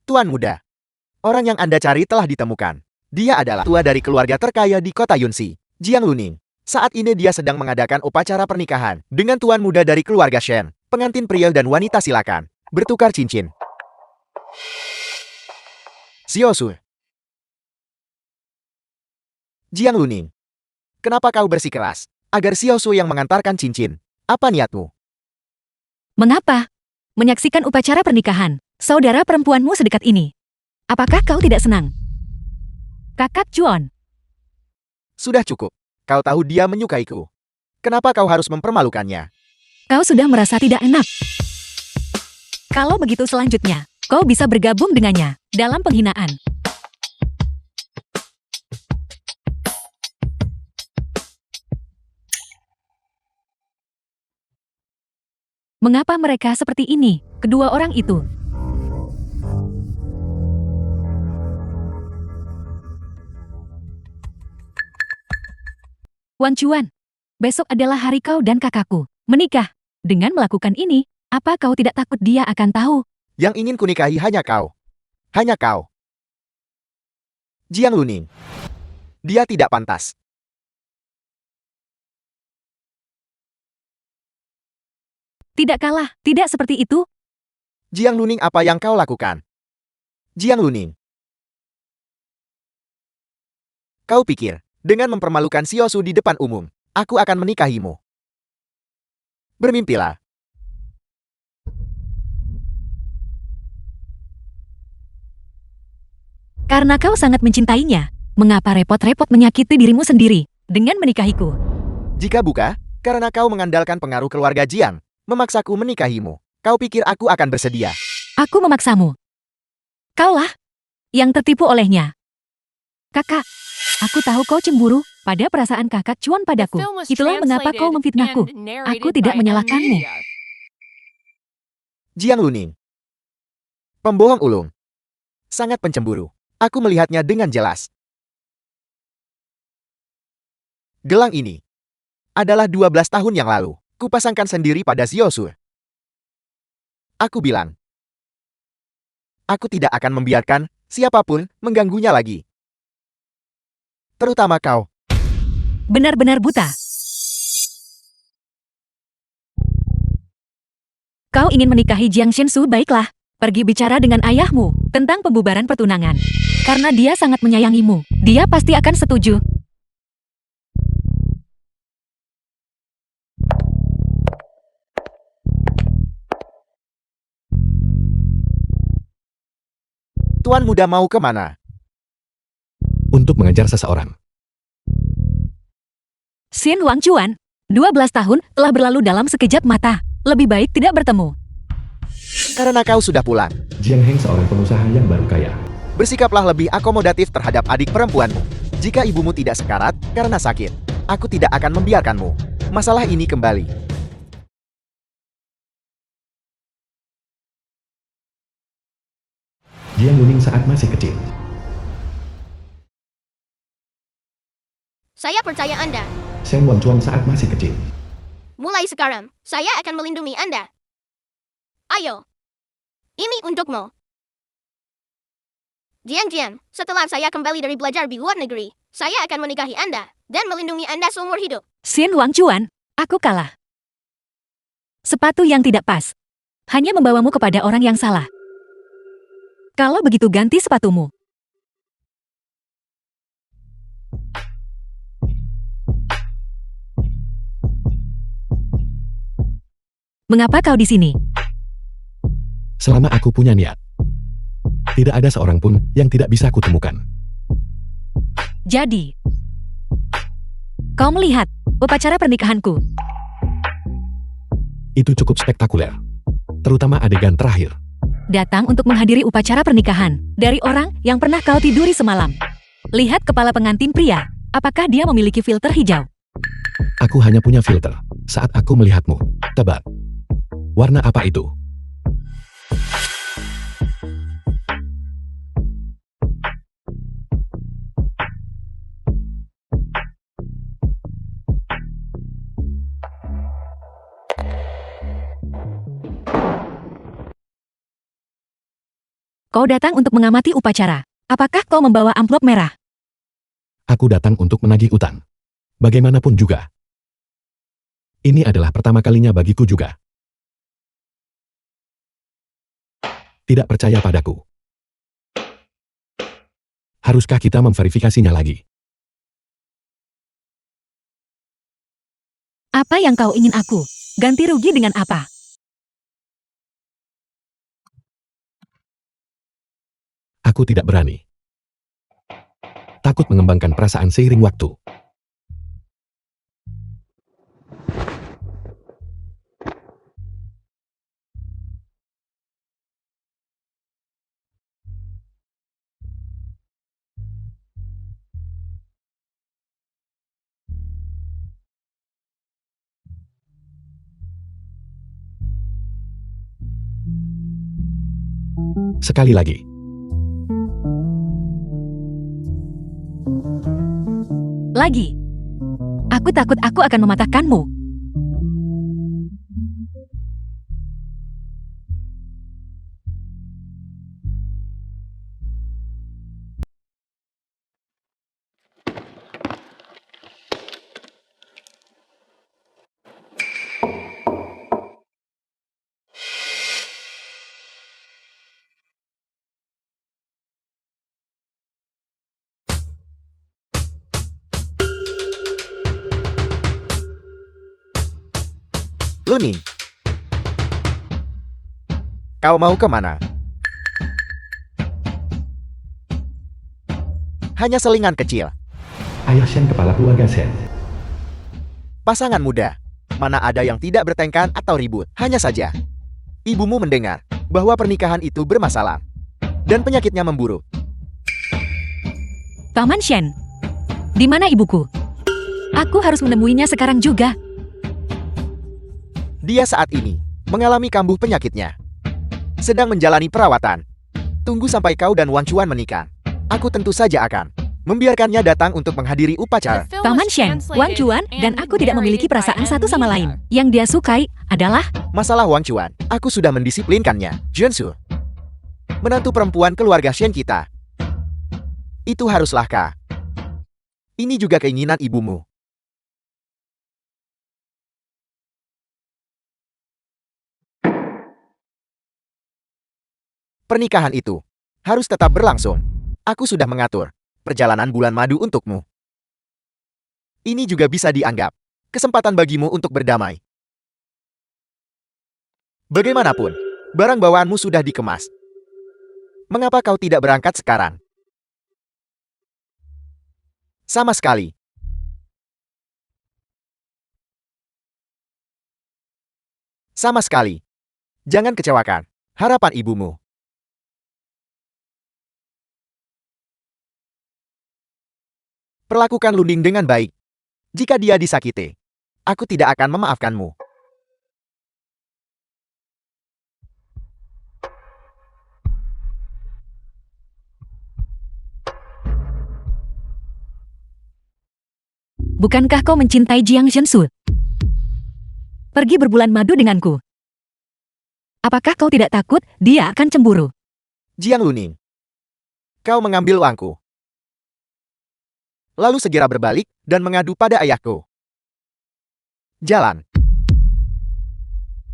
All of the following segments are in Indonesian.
Tuan muda, orang yang Anda cari telah ditemukan. Dia adalah tua dari keluarga terkaya di kota Yunxi, Jiang Luning. Saat ini dia sedang mengadakan upacara pernikahan dengan tuan muda dari keluarga Shen. Pengantin pria dan wanita silakan bertukar cincin. Xiaosu. Jiang Luning, kenapa kau bersikeras agar Xiaosu yang mengantarkan cincin? Apa niatmu? Mengapa? Menyaksikan upacara pernikahan saudara perempuanmu sedekat ini. Apakah kau tidak senang? Kakak Chuan. Sudah cukup. Kau tahu dia menyukaiku. Kenapa kau harus mempermalukannya? Kau sudah merasa tidak enak. Kalau begitu selanjutnya, kau bisa bergabung dengannya dalam penghinaan. Mengapa mereka seperti ini, kedua orang itu? Wan Chuan, besok adalah hari kau dan kakakku menikah. Dengan melakukan ini, apa kau tidak takut dia akan tahu? Yang ingin kunikahi hanya kau. Hanya kau. Jiang Luning. Dia tidak pantas. Tidak kalah, tidak seperti itu. Jiang Luning, apa yang kau lakukan? Jiang Luning. Kau pikir, dengan mempermalukan Xiaosu di depan umum, aku akan menikahimu? Bermimpilah. Karena kau sangat mencintainya, mengapa repot-repot menyakiti dirimu sendiri dengan menikahiku? Jika bukan, karena kau mengandalkan pengaruh keluarga Jiang, memaksaku menikahimu. Kau pikir aku akan bersedia? Aku memaksamu. Kaulah yang tertipu olehnya. Kakak, aku tahu kau cemburu pada perasaan kakak Chuan padaku. Itulah mengapa kau memfitnahku. Aku tidak menyalahkanmu. Jiang Luning. Pembohong ulung. Sangat pencemburu. Aku melihatnya dengan jelas. Gelang ini adalah 12 tahun yang lalu. Kupasangkan sendiri pada Xiaosu. Aku bilang, aku tidak akan membiarkan siapapun mengganggunya lagi. Terutama kau. Benar-benar buta. Kau ingin menikahi Jiang Shensu, baiklah. Pergi bicara dengan ayahmu tentang pembubaran pertunangan. Karena dia sangat menyayangimu. Dia pasti akan setuju. Tuan muda mau kemana? Untuk mengejar seseorang. Xin Wang Chuan, 12 tahun telah berlalu dalam sekejap mata. Lebih baik tidak bertemu. Karena kau sudah pulang. Jiang Heng seorang pengusaha yang baru kaya. Bersikaplah lebih akomodatif terhadap adik perempuanmu. Jika ibumu tidak sekarat karena sakit, aku tidak akan membiarkanmu masalah ini kembali. Jiang Luning saat masih kecil. Saya percaya Anda. Shen Wanchuan saat masih kecil. Mulai sekarang, saya akan melindungi Anda. Ayo. Ini untukmu. Jiang, setelah saya kembali dari belajar di luar negeri, saya akan menikahi Anda dan melindungi Anda seumur hidup. Xin Wang Chuan, aku kalah. Sepatu yang tidak pas. Hanya membawamu kepada orang yang salah. Kalau begitu ganti sepatumu. Mengapa kau di sini? Selama aku punya niat, tidak ada seorang pun yang tidak bisa kutemukan. Jadi, kau melihat upacara pernikahanku. Itu cukup spektakuler. Terutama adegan terakhir. Datang untuk menghadiri upacara pernikahan dari orang yang pernah kau tiduri semalam. Lihat kepala pengantin pria. Apakah dia memiliki filter hijau? Aku hanya punya filter saat aku melihatmu. Tebak. Warna apa itu? Kau datang untuk mengamati upacara. Apakah kau membawa amplop merah? Aku datang untuk menagih utang. Bagaimanapun juga. Ini adalah pertama kalinya bagiku juga. Tidak percaya padaku. Haruskah kita memverifikasinya lagi? Apa yang kau ingin aku? Ganti rugi dengan apa? Aku tidak berani. Takut mengembangkan perasaan seiring waktu. Sekali lagi. Lagi. Aku takut aku akan mematahkanmu. Luning. Kau mau kemana? Hanya selingan kecil. Ayah Shen kepala keluarga Shen. Pasangan muda. Mana ada yang tidak bertengkar atau ribut. Hanya saja, ibumu mendengar bahwa pernikahan itu bermasalah. Dan penyakitnya memburuk. Paman Shen. Di mana ibuku? Aku harus menemuinya sekarang juga. Dia saat ini mengalami kambuh penyakitnya. Sedang menjalani perawatan. Tunggu sampai kau dan Wang Chuan menikah. Aku tentu saja akan membiarkannya datang untuk menghadiri upacara. Paman Shen, Wang Chuan, dan aku tidak memiliki perasaan satu sama lain. Yang dia sukai adalah Masalah Wang Chuan, aku sudah mendisiplinkannya. Junsu, menantu perempuan keluarga Shen kita. Itu haruslah kah? Ini juga keinginan ibumu. Pernikahan itu harus tetap berlangsung. Aku sudah mengatur perjalanan bulan madu untukmu. Ini juga bisa dianggap kesempatan bagimu untuk berdamai. Bagaimanapun, barang bawaanmu sudah dikemas. Mengapa kau tidak berangkat sekarang? Sama sekali. Sama sekali. Jangan kecewakan harapan ibumu. Perlakukan Luning dengan baik. Jika dia disakiti, aku tidak akan memaafkanmu. bukankah kau mencintai Jiang Zhensu? Pergi berbulan madu denganku. Apakah kau tidak takut dia akan cemburu? Jiang Luning, kau mengambil uangku. Lalu segera berbalik dan mengadu pada ayahku. Jalan.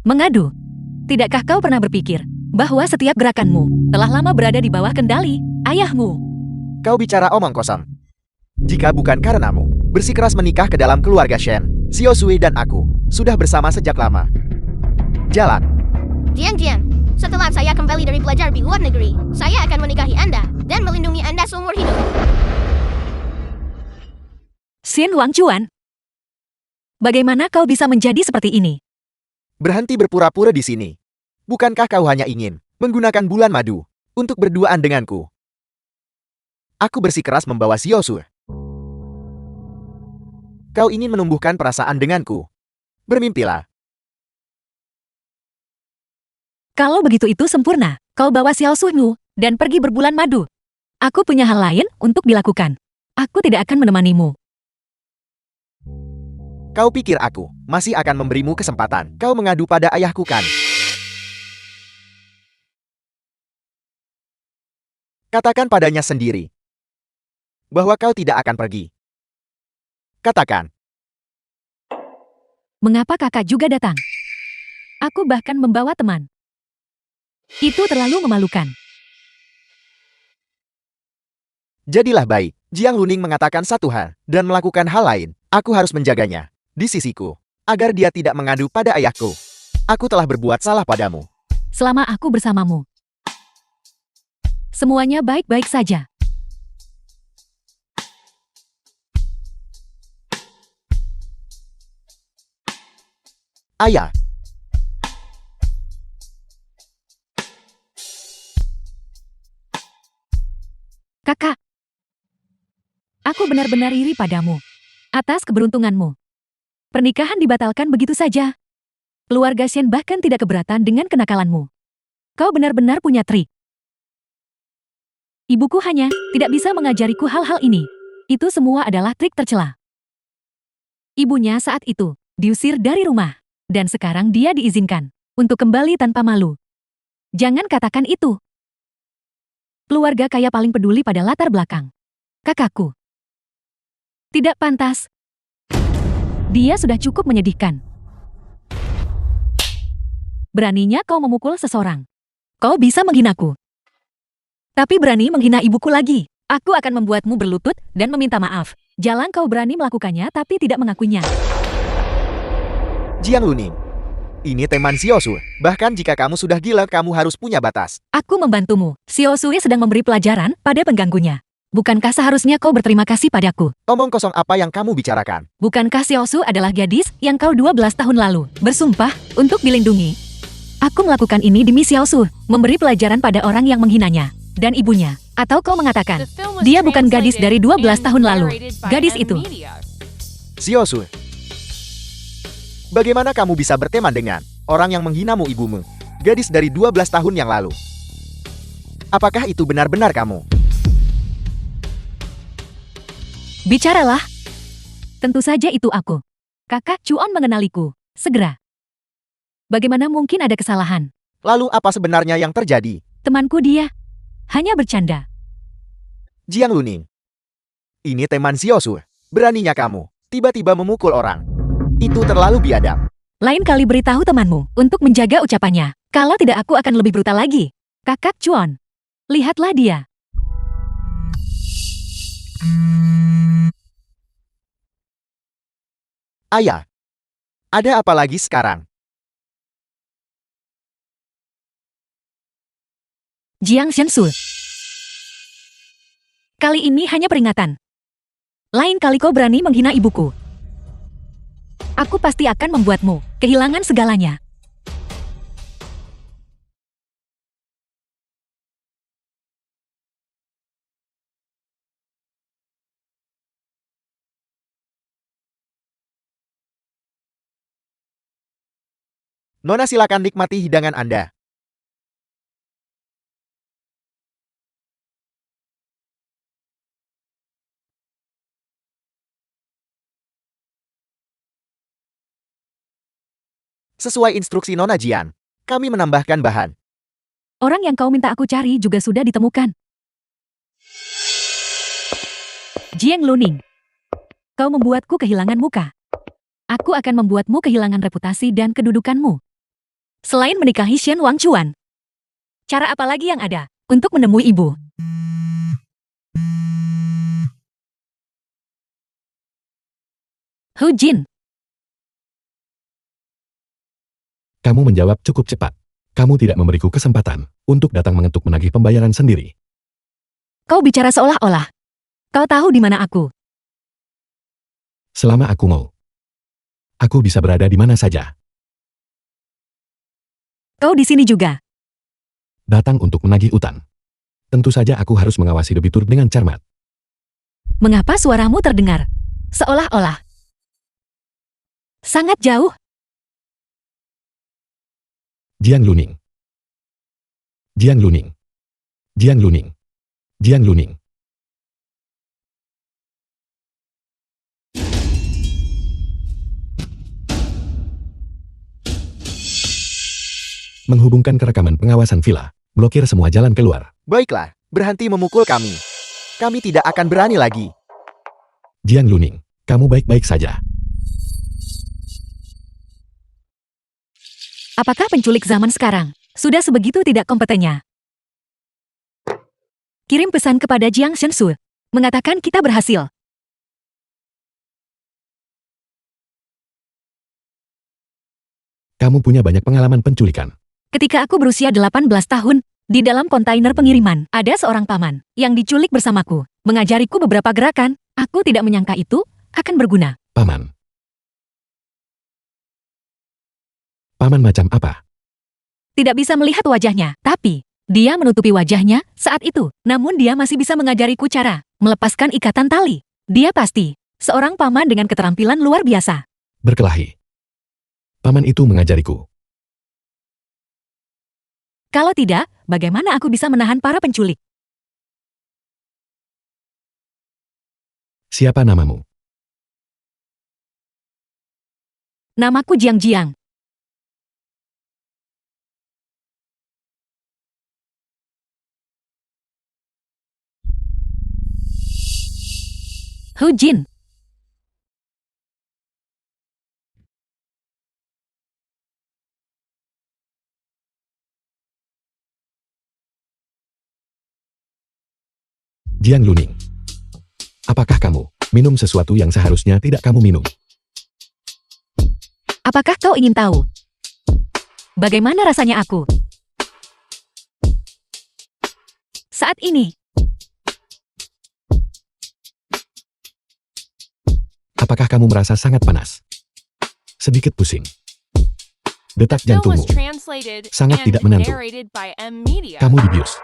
Mengadu? Tidakkah kau pernah berpikir bahwa setiap gerakanmu telah lama berada di bawah kendali ayahmu? Kau bicara omong kosong. Jika bukan karenamu bersikeras menikah ke dalam keluarga Shen, Xiao Sui dan aku sudah bersama sejak lama. Jalan. Jian, setelah saya kembali dari belajar di luar negeri, saya akan menikahi Anda dan melindungi Anda seumur hidup. Xin Wang Chuan, bagaimana kau bisa menjadi seperti ini? Berhenti berpura-pura di sini. Bukankah kau hanya ingin menggunakan bulan madu untuk berduaan denganku? Aku bersikeras membawa Xiao Sui. Kau ingin menumbuhkan perasaan denganku. Bermimpilah. Kalau begitu itu sempurna. Kau bawa Xiao Sui-mu dan pergi berbulan madu. Aku punya hal lain untuk dilakukan. Aku tidak akan menemanimu. Kau pikir aku masih akan memberimu kesempatan? Kau mengadu pada ayahku kan? Katakan padanya sendiri bahwa kau tidak akan pergi. Katakan. Mengapa kakak juga datang? Aku bahkan membawa teman. Itu terlalu memalukan. Jadilah baik. Jiang Luning mengatakan satu hal dan melakukan hal lain. Aku harus menjaganya di sisiku agar dia tidak mengadu pada ayahku. Aku telah berbuat salah padamu. Selama aku bersamamu, semuanya baik-baik saja. Ayah. Kakak, aku benar-benar iri padamu atas keberuntunganmu. Pernikahan dibatalkan begitu saja. Keluarga Shen bahkan tidak keberatan dengan kenakalanmu. Kau benar-benar punya trik. Ibuku hanya tidak bisa mengajariku hal-hal ini. Itu semua adalah trik tercela. Ibunya saat itu diusir dari rumah, dan sekarang dia diizinkan untuk kembali tanpa malu. Jangan katakan itu. Keluarga kaya paling peduli pada latar belakang kakakku. Tidak pantas. Dia sudah cukup menyedihkan. Beraninya kau memukul seseorang. Kau bisa menghinaku. Tapi berani menghina ibuku lagi. Aku akan membuatmu berlutut dan meminta maaf. Jalan kau berani melakukannya tapi tidak mengakuinya. Jiang Luning. Ini teman Xiaosu. Bahkan jika kamu sudah gila, kamu harus punya batas. Aku membantumu. Xiaosui sedang memberi pelajaran pada pengganggunya. Bukankah seharusnya kau berterima kasih padaku? Omong kosong apa yang kamu bicarakan? Bukankah Xiaosu adalah gadis yang kau 12 tahun lalu bersumpah untuk dilindungi? Aku melakukan ini demi Xiaosu, memberi pelajaran pada orang yang menghinanya dan ibunya. Atau kau mengatakan, dia bukan gadis dari 12 tahun lalu. Gadis itu. Xiaosu. Bagaimana kamu bisa berteman dengan orang yang menghinamu ibumu? Gadis dari 12 tahun yang lalu. Apakah itu benar-benar kamu? Bicaralah. Tentu saja itu aku. Kakak Chuan mengenaliku. Segera. Bagaimana mungkin ada kesalahan? Lalu apa sebenarnya yang terjadi? Temanku dia. Hanya bercanda. Jiang Luning. Ini teman Xiaosu. Beraninya kamu tiba-tiba memukul orang. Itu terlalu biadab. Lain kali beritahu temanmu untuk menjaga ucapannya. Kalau tidak aku akan lebih brutal lagi. Kakak Chuan. Lihatlah dia. Ayah. Ada apa lagi sekarang? Jiang Shensu. Kali ini hanya peringatan. Lain kali kau berani menghina ibuku. Aku pasti akan membuatmu kehilangan segalanya. Nona, silakan nikmati hidangan Anda. Sesuai instruksi Nona Jian, kami menambahkan bahan. Orang yang kau minta aku cari juga sudah ditemukan. Jiang Luning. Kau membuatku kehilangan muka. Aku akan membuatmu kehilangan reputasi dan kedudukanmu. Selain menikahi Shen Wangchuan. Cara apa lagi yang ada untuk menemui ibu? Hu Jin. Kamu menjawab cukup cepat. Kamu tidak memberiku kesempatan untuk datang mengetuk menagih pembayaran sendiri. Kau bicara seolah-olah kau tahu di mana aku. Selama aku mau, aku bisa berada di mana saja. Kau di sini juga. Datang untuk menagih utang. Tentu saja aku harus mengawasi debitur dengan cermat. Mengapa suaramu terdengar seolah-olah sangat jauh? Jiang Luning. Jiang Luning. Jiang Luning. Jiang Luning. Menghubungkan ke rekaman pengawasan villa. Blokir semua jalan keluar. Baiklah, berhenti memukul kami. Kami tidak akan berani lagi. Jiang Luning, kamu baik-baik saja. Apakah penculik zaman sekarang sudah sebegitu tidak kompetennya? Kirim pesan kepada Jiang Shensu, mengatakan kita berhasil. Kamu punya banyak pengalaman penculikan. Ketika aku berusia 18 tahun, di dalam kontainer pengiriman, ada seorang paman yang diculik bersamaku, mengajariku beberapa gerakan. Aku tidak menyangka itu akan berguna. Paman. Paman macam apa? Tidak bisa melihat wajahnya, tapi dia menutupi wajahnya saat itu. Namun dia masih bisa mengajariku cara melepaskan ikatan tali. Dia pasti seorang paman dengan keterampilan luar biasa. Berkelahi. Paman itu mengajariku. Kalau tidak, bagaimana aku bisa menahan para penculik? Siapa namamu? Namaku Jiang Jiang. Hu Jin. Jiang Luning. Apakah kamu minum sesuatu yang seharusnya tidak kamu minum? Apakah kau ingin tahu bagaimana rasanya aku saat ini? Apakah kamu merasa sangat panas? Sedikit pusing. Detak jantungmu sangat tidak menentu. Kamu dibius.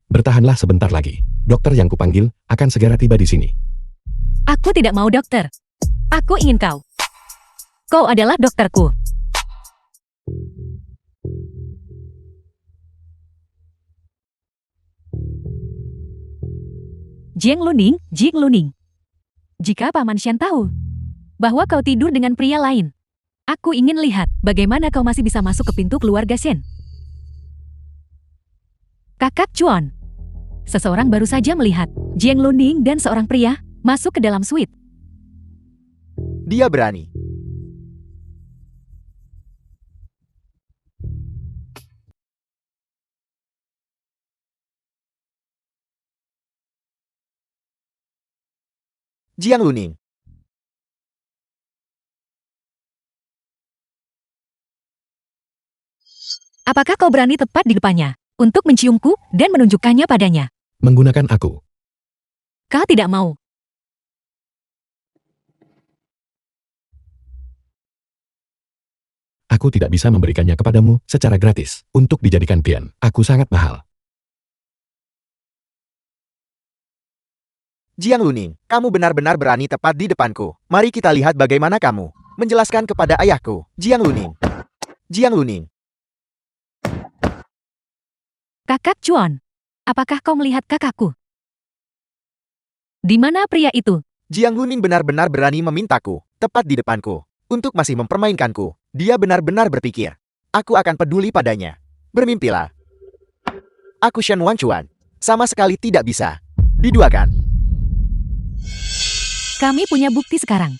Bertahanlah sebentar lagi. Dokter yang kupanggil akan segera tiba di sini. Aku tidak mau dokter. Aku ingin kau. Kau adalah dokterku. Jiang Luning, Jiang Luning. Jika Paman Shen tahu bahwa kau tidur dengan pria lain, aku ingin lihat bagaimana kau masih bisa masuk ke pintu keluarga Shen. Kakak Chuan. Seseorang baru saja melihat Jiang Luning dan seorang pria masuk ke dalam suite. Dia berani. Jiang Luning. Apakah kau berani tepat di depannya untuk menciumku dan menunjukkannya padanya? Menggunakan aku. Kau tidak mau. Aku tidak bisa memberikannya kepadamu secara gratis. Untuk dijadikan pian, aku sangat mahal. Jiang Luning, kamu benar-benar berani tepat di depanku. Mari kita lihat bagaimana kamu menjelaskan kepada ayahku. Jiang Luning. Jiang Luning. Kakak Chuan, apakah kau melihat kakakku? Di mana pria itu? Jiang Luning benar-benar berani memintaku, tepat di depanku, untuk masih mempermainkanku. Dia benar-benar berpikir, aku akan peduli padanya. Bermimpilah. Aku Shen Wanchuan, sama sekali tidak bisa diduakan. Kami punya bukti sekarang.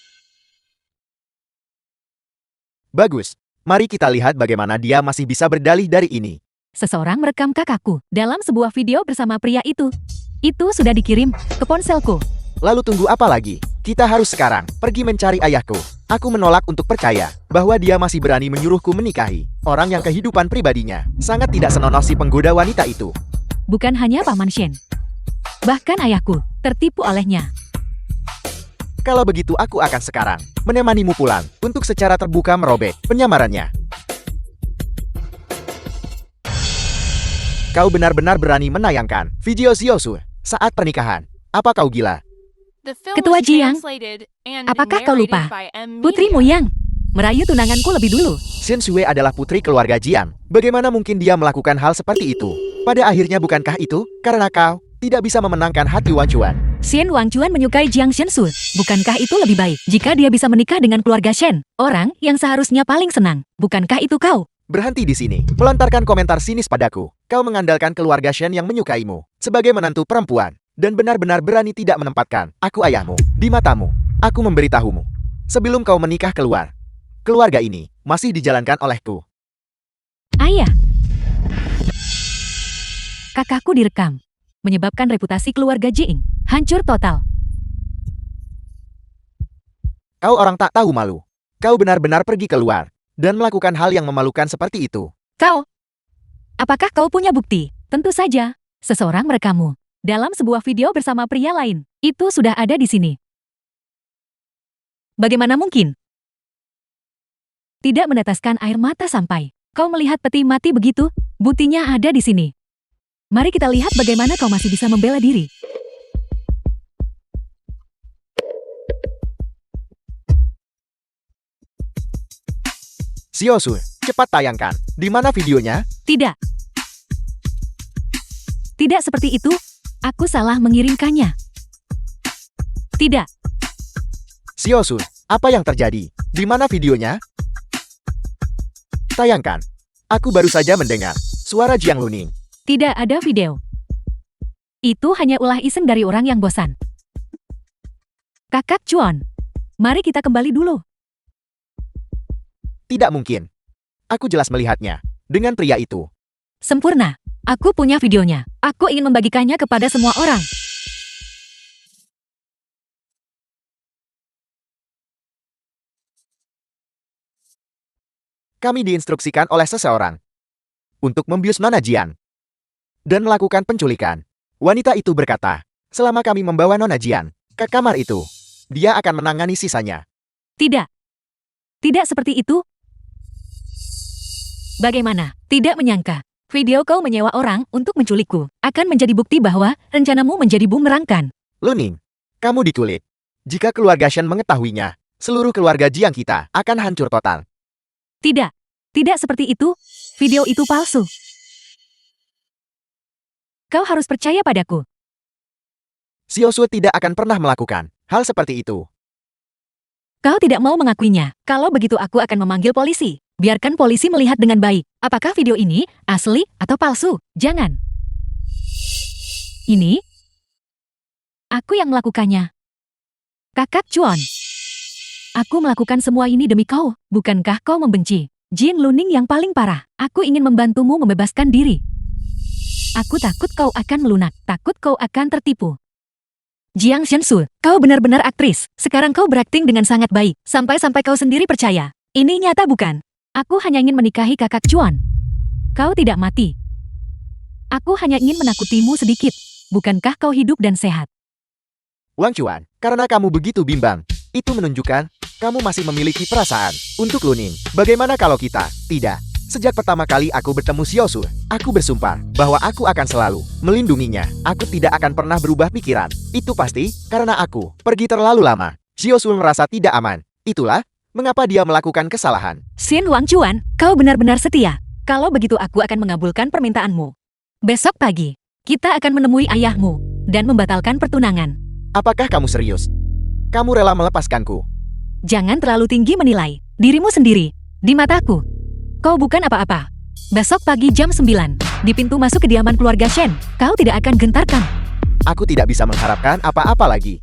Bagus, mari kita lihat bagaimana dia masih bisa berdalih dari ini. Seseorang merekam kakakku dalam sebuah video bersama pria itu. Itu sudah dikirim ke ponselku. Lalu tunggu apa lagi? Kita harus sekarang pergi mencari ayahku. Aku menolak untuk percaya bahwa dia masih berani menyuruhku menikahi orang yang kehidupan pribadinya sangat tidak senonoh si penggoda wanita itu. Bukan hanya Paman Shen. Bahkan ayahku tertipu olehnya. Kalau begitu aku akan sekarang menemanimu pulang untuk secara terbuka merobek penyamarannya. Kau benar-benar berani menayangkan video Xiaosu saat pernikahan. Apa kau gila? Ketua Jiang, apakah kau lupa? Putri Muyang merayu tunanganku lebih dulu. Shen Shui adalah putri keluarga Jiang. Bagaimana mungkin dia melakukan hal seperti itu? Pada akhirnya bukankah itu karena kau tidak bisa memenangkan hati Wanchuan? Shen Wangchuan menyukai Jiang Shensu. Bukankah itu lebih baik jika dia bisa menikah dengan keluarga Shen? Orang yang seharusnya paling senang. Bukankah itu kau? Berhenti di sini. Melontarkan komentar sinis padaku. Kau mengandalkan keluarga Shen yang menyukaimu sebagai menantu perempuan. Dan benar-benar berani tidak menempatkan aku ayahmu di matamu. Aku memberitahumu. Sebelum kau menikah keluar. Keluarga ini masih dijalankan olehku. Ayah. Kakakku direkam. Menyebabkan reputasi keluarga Jing hancur total. Kau orang tak tahu malu. Kau benar-benar pergi keluar dan melakukan hal yang memalukan seperti itu. Kau. Apakah kau punya bukti? Tentu saja. Seseorang merekammu dalam sebuah video bersama pria lain. Itu sudah ada di sini. Bagaimana mungkin? Tidak meneteskan air mata sampai kau melihat peti mati begitu? Buktinya ada di sini. Mari kita lihat bagaimana kau masih bisa membela diri. Xiaosu, cepat tayangkan. Di mana videonya? Tidak. Tidak seperti itu. Aku salah mengirimkannya. Tidak. Xiaosu, apa yang terjadi? Di mana videonya? Tayangkan. Aku baru saja mendengar suara Jiang Luning. Tidak ada video. Itu hanya ulah iseng dari orang yang bosan. Kakak Chuan, mari kita kembali dulu. Tidak mungkin. Aku jelas melihatnya dengan pria itu. Sempurna. Aku punya videonya. Aku ingin membagikannya kepada semua orang. Kami diinstruksikan oleh seseorang untuk membius Nona Jian dan melakukan penculikan. Wanita itu berkata, selama kami membawa Nona Jian ke kamar itu, dia akan menangani sisanya. Tidak. Tidak seperti itu. Bagaimana? Tidak menyangka. Video kau menyewa orang untuk menculikku akan menjadi bukti bahwa rencanamu menjadi bumerang kan? Luning, kamu diculik. Jika keluarga Shen mengetahuinya, seluruh keluarga Jiang kita akan hancur total. Tidak. Tidak seperti itu. Video itu palsu. Kau harus percaya padaku. Xiaosu tidak akan pernah melakukan hal seperti itu. Kau tidak mau mengakuinya. Kalau begitu aku akan memanggil polisi. Biarkan polisi melihat dengan baik. Apakah video ini asli atau palsu? Jangan. Ini? Aku yang melakukannya. Kakak Chuan. Aku melakukan semua ini demi kau. Bukankah kau membenci Jing Luning yang paling parah? Aku ingin membantumu membebaskan diri. Aku takut kau akan melunak. Takut kau akan tertipu. Jiang Shensu, kau benar-benar aktris. Sekarang kau berakting dengan sangat baik. Sampai-sampai kau sendiri percaya. Ini nyata bukan? Aku hanya ingin menikahi kakak Chuan. Kau tidak mati. Aku hanya ingin menakutimu sedikit. Bukankah kau hidup dan sehat? Wang Chuan, karena kamu begitu bimbang, itu menunjukkan kamu masih memiliki perasaan untuk Luning. Bagaimana kalau kita tidak? Sejak pertama kali aku bertemu Xiaosu, aku bersumpah bahwa aku akan selalu melindunginya. Aku tidak akan pernah berubah pikiran. Itu pasti karena aku pergi terlalu lama. Xiaosu merasa tidak aman. Itulah mengapa dia melakukan kesalahan. Xin Wang Chuan, kau benar-benar setia. Kalau begitu aku akan mengabulkan permintaanmu. Besok pagi, kita akan menemui ayahmu dan membatalkan pertunangan. Apakah kamu serius? Kamu rela melepaskanku? Jangan terlalu tinggi menilai dirimu sendiri. Di mataku, kau bukan apa-apa. Besok pagi jam 9, di pintu masuk kediaman keluarga Shen, kau tidak akan gentarkan. Aku tidak bisa mengharapkan apa-apa lagi.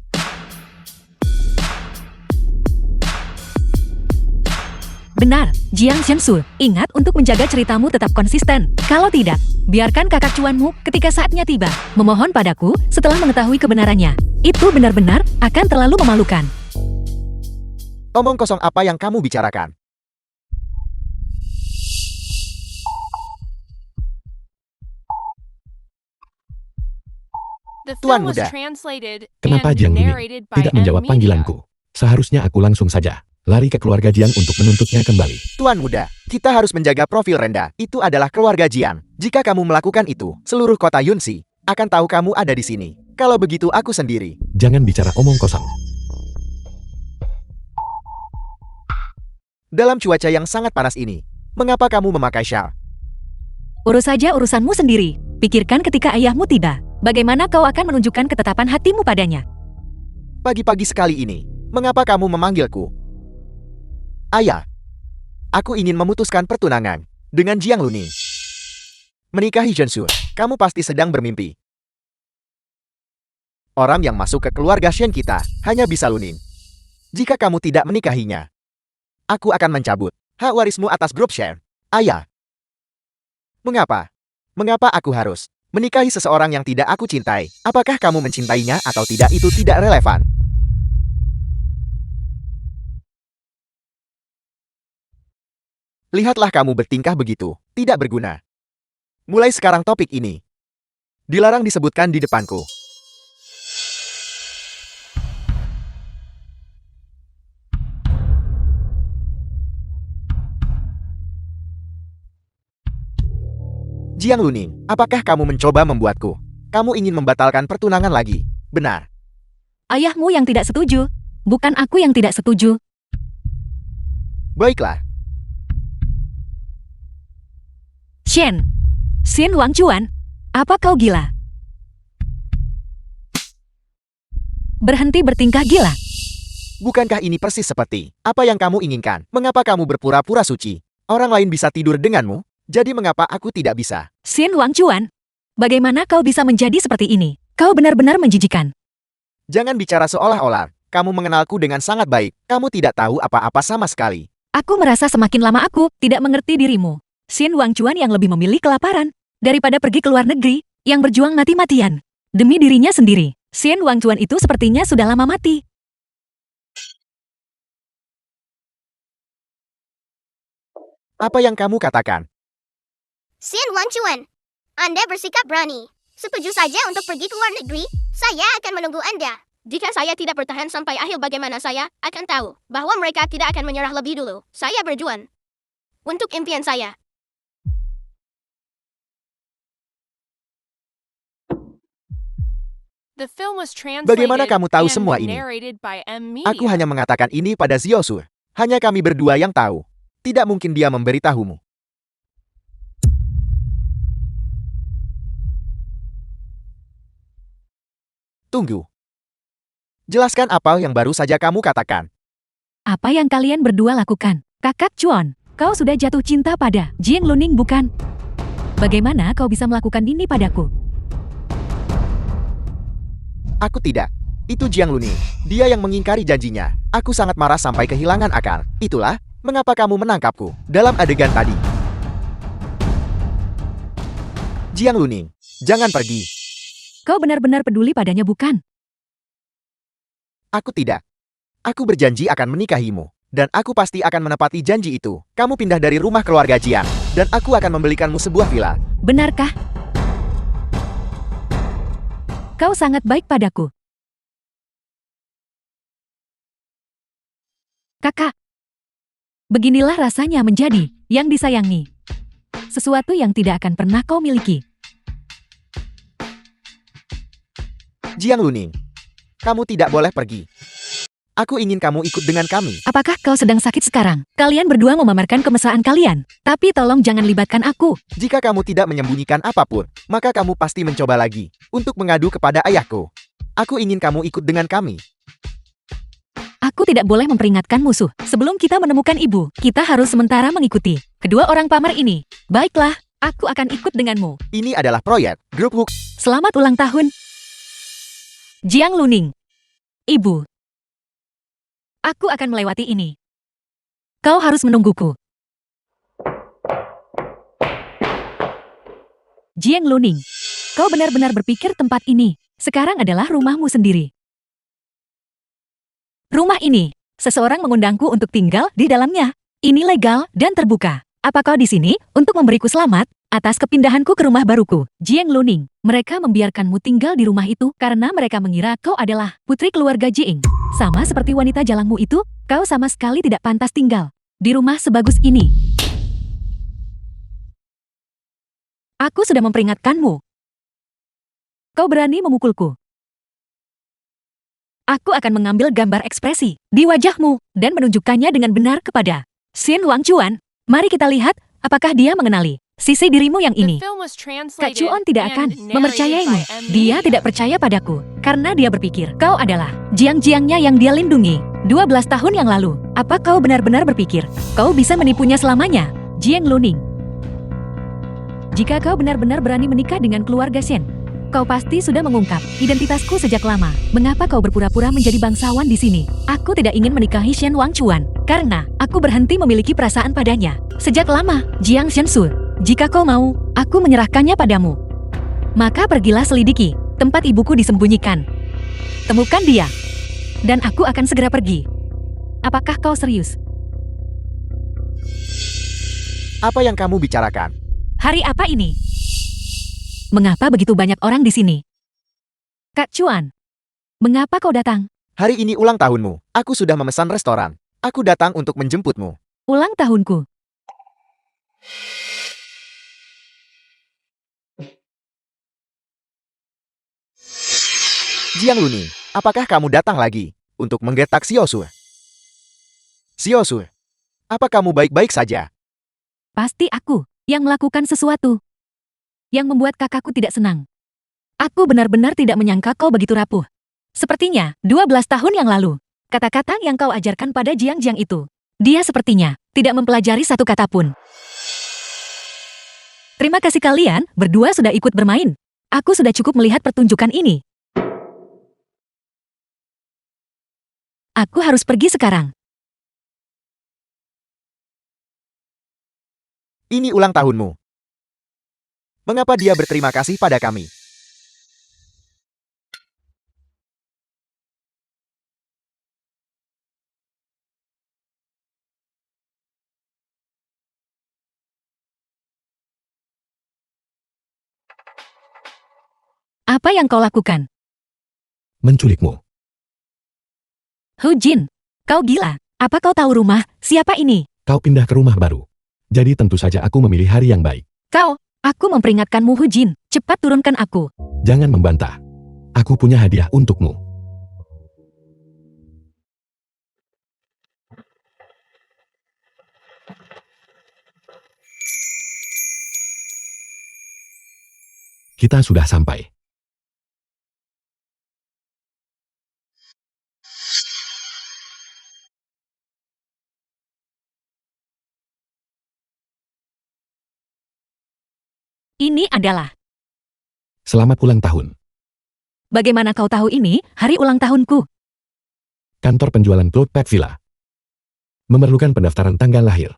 Benar, Jiang Shensu, ingat untuk menjaga ceritamu tetap konsisten. Kalau tidak, biarkan kakak cuanmu ketika saatnya tiba memohon padaku setelah mengetahui kebenarannya. Itu benar-benar akan terlalu memalukan. Omong kosong apa yang kamu bicarakan? Tuan muda, Kenapa Jiang Luning tidak menjawab panggilanku? Seharusnya aku langsung saja lari ke keluarga Jiang untuk menuntutnya kembali. Tuan muda, kita harus menjaga profil rendah. Itu adalah keluarga Jiang. Jika kamu melakukan itu, seluruh kota Yunxi akan tahu kamu ada di sini. Kalau begitu aku sendiri. Jangan bicara omong kosong. Dalam cuaca yang sangat panas ini, mengapa kamu memakai syal? Urus saja urusanmu sendiri. Pikirkan ketika ayahmu tiba. Bagaimana kau akan menunjukkan ketetapan hatimu padanya? Pagi-pagi sekali ini, mengapa kamu memanggilku? Ayah, aku ingin memutuskan pertunangan dengan Jiang Luning. Menikahi Zhensu, kamu pasti sedang bermimpi. Orang yang masuk ke keluarga Shen kita hanya bisa Luning. Jika kamu tidak menikahinya, aku akan mencabut hak warismu atas grup Shen. Ayah. Mengapa? Mengapa aku harus menikahi seseorang yang tidak aku cintai? Apakah kamu mencintainya atau tidak itu tidak relevan. Lihatlah kamu bertingkah begitu, tidak berguna. Mulai sekarang topik ini dilarang disebutkan di depanku. Jiang Luning, apakah kamu mencoba membuatku? Kamu ingin membatalkan pertunangan lagi, benar? Ayahmu yang tidak setuju, bukan aku yang tidak setuju. Baiklah, Shen, Xin Wangchuan, apa kau gila? Berhenti bertingkah gila. bukankah ini persis seperti apa yang kamu inginkan? Mengapa kamu berpura-pura suci? Orang lain bisa tidur denganmu, jadi mengapa aku tidak bisa? Xin Wangchuan, bagaimana kau bisa menjadi seperti ini? Kau benar-benar menjijikan. Jangan bicara seolah-olah kamu mengenalku dengan sangat baik. Kamu tidak tahu apa-apa sama sekali. Aku merasa semakin lama aku tidak mengerti dirimu. Xin Wangchuan yang lebih memilih kelaparan daripada pergi ke luar negeri, yang berjuang mati-matian demi dirinya sendiri. Xin Wangchuan itu sepertinya sudah lama mati. Apa yang kamu katakan? Xin Wangchuan, Anda bersikap berani. Setuju saja untuk pergi ke luar negeri, saya akan menunggu Anda. Jika saya tidak bertahan sampai akhir, bagaimana saya akan tahu bahwa mereka tidak akan menyerah lebih dulu. Saya berjuang untuk impian saya. Bagaimana kamu tahu semua ini? Aku hanya mengatakan ini pada Ziosu. Hanya kami berdua yang tahu. Tidak mungkin dia memberitahumu. Tunggu. Jelaskan apa yang baru saja kamu katakan. Apa yang kalian berdua lakukan? Kakak Chuan, kau sudah jatuh cinta pada Jiang Luning bukan? Bagaimana kau bisa melakukan ini padaku? Aku tidak. Itu Jiang Luning. Dia yang mengingkari janjinya. Aku sangat marah sampai kehilangan akal. Itulah mengapa kamu menangkapku dalam adegan tadi. Jiang Luning, jangan pergi. Kau benar-benar peduli padanya bukan? Aku tidak. Aku berjanji akan menikahimu. Dan aku pasti akan menepati janji itu. Kamu pindah dari rumah keluarga Jiang. Dan aku akan membelikanmu sebuah villa. Benarkah? Kau sangat baik padaku. Kakak. Beginilah rasanya menjadi yang disayangi. Sesuatu yang tidak akan pernah kau miliki. Jiang Luning, kamu tidak boleh pergi. Aku ingin kamu ikut dengan kami. Apakah kau sedang sakit sekarang? Kalian berdua memamerkan kemesraan kalian. Tapi tolong jangan libatkan aku. Jika kamu tidak menyembunyikan apapun, maka kamu pasti mencoba lagi untuk mengadu kepada ayahku. Aku ingin kamu ikut dengan kami. Aku tidak boleh memperingatkan musuh. Sebelum kita menemukan ibu, kita harus sementara mengikuti kedua orang pamer ini. Baiklah, aku akan ikut denganmu. Ini adalah proyek grup Hook. Selamat ulang tahun, Jiang Luning. Ibu. Aku akan melewati ini. Kau harus menungguku. Jiang Luning, kau benar-benar berpikir tempat ini sekarang adalah rumahmu sendiri. Rumah ini, seseorang mengundangku untuk tinggal di dalamnya. Ini legal dan terbuka. Apa kau di sini untuk memberiku selamat atas kepindahanku ke rumah baruku? Jiang Luning, mereka membiarkanmu tinggal di rumah itu karena mereka mengira kau adalah putri keluarga Jiang. Sama seperti wanita jalangmu itu, kau sama sekali tidak pantas tinggal di rumah sebagus ini. Aku sudah memperingatkanmu. Kau berani memukulku. Aku akan mengambil gambar ekspresi di wajahmu dan menunjukkannya dengan benar kepada Xin Wangchuan. Mari kita lihat apakah dia mengenali sisi dirimu yang ini. Kak Chuan tidak akan mempercayaimu. Dia tidak percaya padaku karena dia berpikir kau adalah jiang-jiangnya yang dia lindungi 12 tahun yang lalu. Apa kau benar-benar berpikir kau bisa menipunya selamanya? Jiang Luning, Jika kau benar-benar berani menikah dengan keluarga Shen, kau pasti sudah mengungkap identitasku sejak lama. Mengapa kau berpura-pura menjadi bangsawan di sini? Aku tidak ingin menikahi Shen Wangchuan, karena aku berhenti memiliki perasaan padanya sejak lama. Jiang Shensu, jika kau mau, aku menyerahkannya padamu. Maka pergilah selidiki tempat ibuku disembunyikan. Temukan dia, dan aku akan segera pergi. Apakah kau serius? Apa yang kamu bicarakan? Hari apa ini? Mengapa begitu banyak orang di sini? Kak Chuan, mengapa kau datang? Hari ini ulang tahunmu. Aku sudah memesan restoran. Aku datang untuk menjemputmu. Ulang tahunku. Jiang Luning, apakah kamu datang lagi untuk menggetak Xiaosu? Xiaosu, apa kamu baik-baik saja? Pasti aku yang melakukan sesuatu yang membuat kakakku tidak senang. Aku benar-benar tidak menyangka kau begitu rapuh. Sepertinya 12 tahun yang lalu, kata-kata yang kau ajarkan pada Jiang itu, dia sepertinya tidak mempelajari satu kata pun. Terima kasih kalian berdua sudah ikut bermain. Aku sudah cukup melihat pertunjukan ini. Aku harus pergi sekarang. Ini ulang tahunmu. Mengapa dia berterima kasih pada kami? Apa yang kau lakukan? Menculikmu. Hu Jin, kau gila. Apa kau tahu rumah siapa ini? Kau pindah ke rumah baru. Jadi tentu saja aku memilih hari yang baik. Aku memperingatkanmu Hu Jin. Cepat turunkan aku. Jangan membantah. Aku punya hadiah untukmu. Kita sudah sampai. Ini adalah. Selamat ulang tahun. Bagaimana kau tahu ini hari ulang tahunku? Kantor penjualan Cloud Pack Villa. Memerlukan pendaftaran tanggal lahir.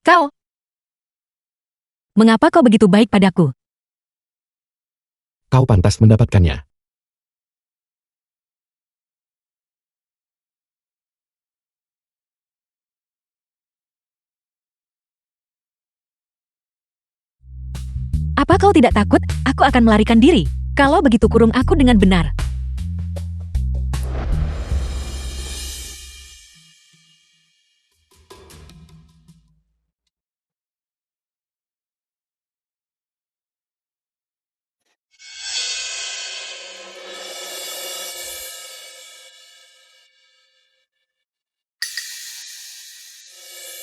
Kau. Mengapa kau begitu baik padaku? Kau pantas mendapatkannya. Apa kau tidak takut? Aku akan melarikan diri. Kalau begitu kurung aku dengan benar.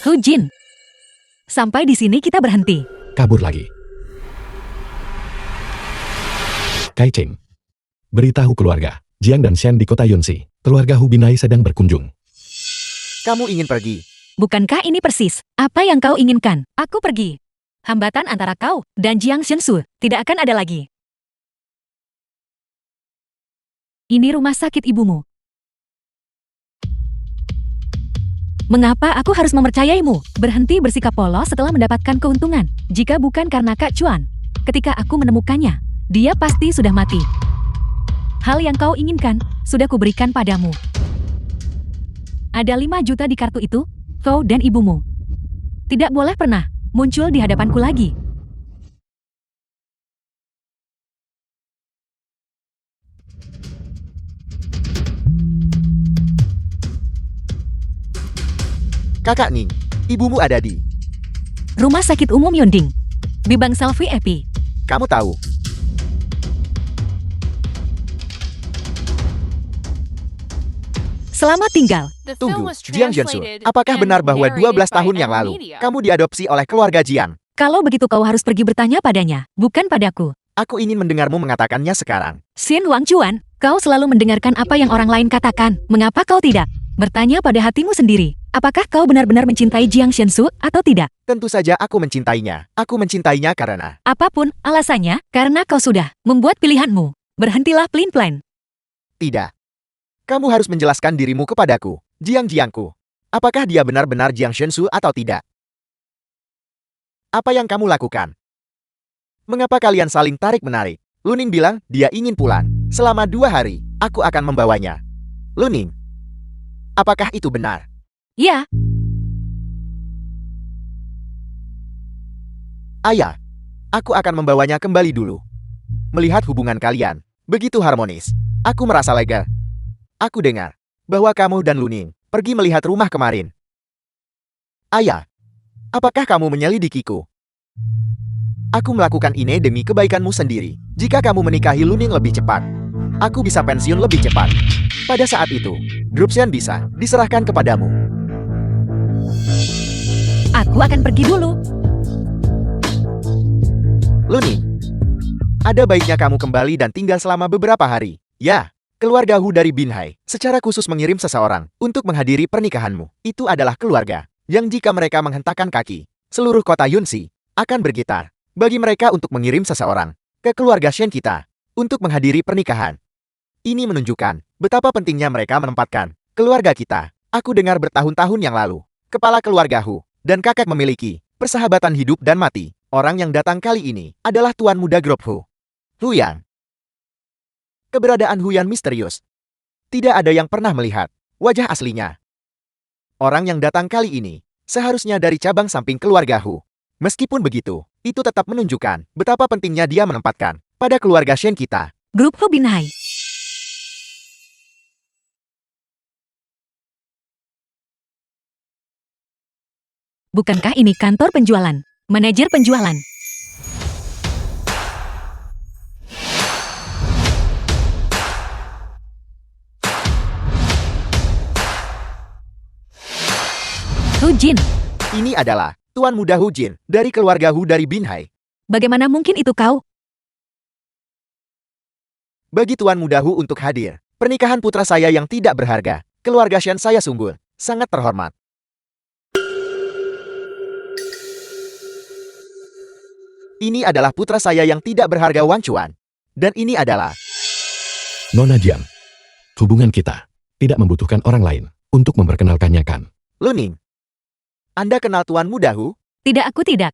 Hu Jin. Sampai di sini kita berhenti. Kabur lagi. Kai Cheng. Beritahu keluarga, Jiang dan Shen di kota Yunxi. Keluarga Hu Binai sedang berkunjung. Kamu ingin pergi? Bukankah ini persis apa yang kau inginkan? Aku pergi. Hambatan antara kau dan Jiang Shensu tidak akan ada lagi. Ini rumah sakit ibumu. Mengapa aku harus mempercayaimu? Berhenti bersikap polos setelah mendapatkan keuntungan. Jika bukan karena Kak Chuan, ketika aku menemukannya, dia pasti sudah mati. Hal yang kau inginkan, sudah kuberikan padamu. Ada 5 juta di kartu itu, kau dan ibumu. Tidak boleh pernah muncul di hadapanku lagi. Kakak Ning, ibumu ada di Rumah Sakit Umum Yonding, di Bangsal VIP. Kamu tahu? Selamat tinggal. Tunggu, Jiang Zhensu, apakah benar bahwa 12 tahun yang lalu, kamu diadopsi oleh keluarga Jiang? Kalau begitu kau harus pergi bertanya padanya, bukan padaku. Aku ingin mendengarmu mengatakannya sekarang. Xin Wangchuan, kau selalu mendengarkan apa yang orang lain katakan. Mengapa kau tidak bertanya pada hatimu sendiri? Apakah kau benar-benar mencintai Jiang Shensu atau tidak? Tentu saja aku mencintainya. Aku mencintainya karena... Apapun alasannya, karena kau sudah membuat pilihanmu. Berhentilah pelin-pelan. Tidak. Kamu harus menjelaskan dirimu kepadaku, Jiangku. Apakah dia benar-benar Jiang Shensu atau tidak? Apa yang kamu lakukan? Mengapa kalian saling tarik-menarik? Luning bilang dia ingin pulang. Selama 2 hari, aku akan membawanya. Luning, apakah itu benar? Ya, Ayah, aku akan membawanya kembali dulu. Melihat hubungan kalian begitu harmonis, aku merasa lega. Aku dengar bahwa kamu dan Luning pergi melihat rumah kemarin. Ayah, apakah kamu menyelidikiku? Aku melakukan ini demi kebaikanmu sendiri. Jika kamu menikahi Luning lebih cepat, aku bisa pensiun lebih cepat. Pada saat itu, grup Shen bisa diserahkan kepadamu. aku akan pergi dulu. Luning, ada baiknya kamu kembali dan tinggal selama beberapa hari. Ya, keluarga Hu dari Binhai secara khusus mengirim seseorang untuk menghadiri pernikahanmu. Itu adalah keluarga yang jika mereka menghentakkan kaki, seluruh kota Yunxi akan bergetar. Bagi mereka untuk mengirim seseorang ke keluarga Shen kita untuk menghadiri pernikahan. Ini menunjukkan betapa pentingnya mereka menempatkan keluarga kita. Aku dengar bertahun-tahun yang lalu, kepala keluarga Hu dan kakak memiliki persahabatan hidup dan mati. Orang yang datang kali ini adalah Tuan Muda grup Hu. Huyan. Keberadaan Huyan misterius. Tidak ada yang pernah melihat wajah aslinya. Orang yang datang kali ini seharusnya dari cabang samping keluarga Hu. Meskipun begitu, itu tetap menunjukkan betapa pentingnya dia menempatkan pada keluarga Shen kita. Grup Hu Binhai. Bukankah ini kantor penjualan? Manajer penjualan. Hu Jin, Ini adalah Tuan Muda Hu Jin dari keluarga Hu dari Binhai. bagaimana mungkin itu kau? Bagi Tuan Muda Hu untuk hadir, pernikahan putra saya yang tidak berharga, keluarga Shen saya sungguh sangat terhormat. Ini adalah putra saya yang tidak berharga Wang Chuan. Dan ini adalah... Nona Jiang, hubungan kita tidak membutuhkan orang lain untuk memperkenalkannya kan? Luning. Anda kenal Tuan Muda Hu? Tidak, aku tidak.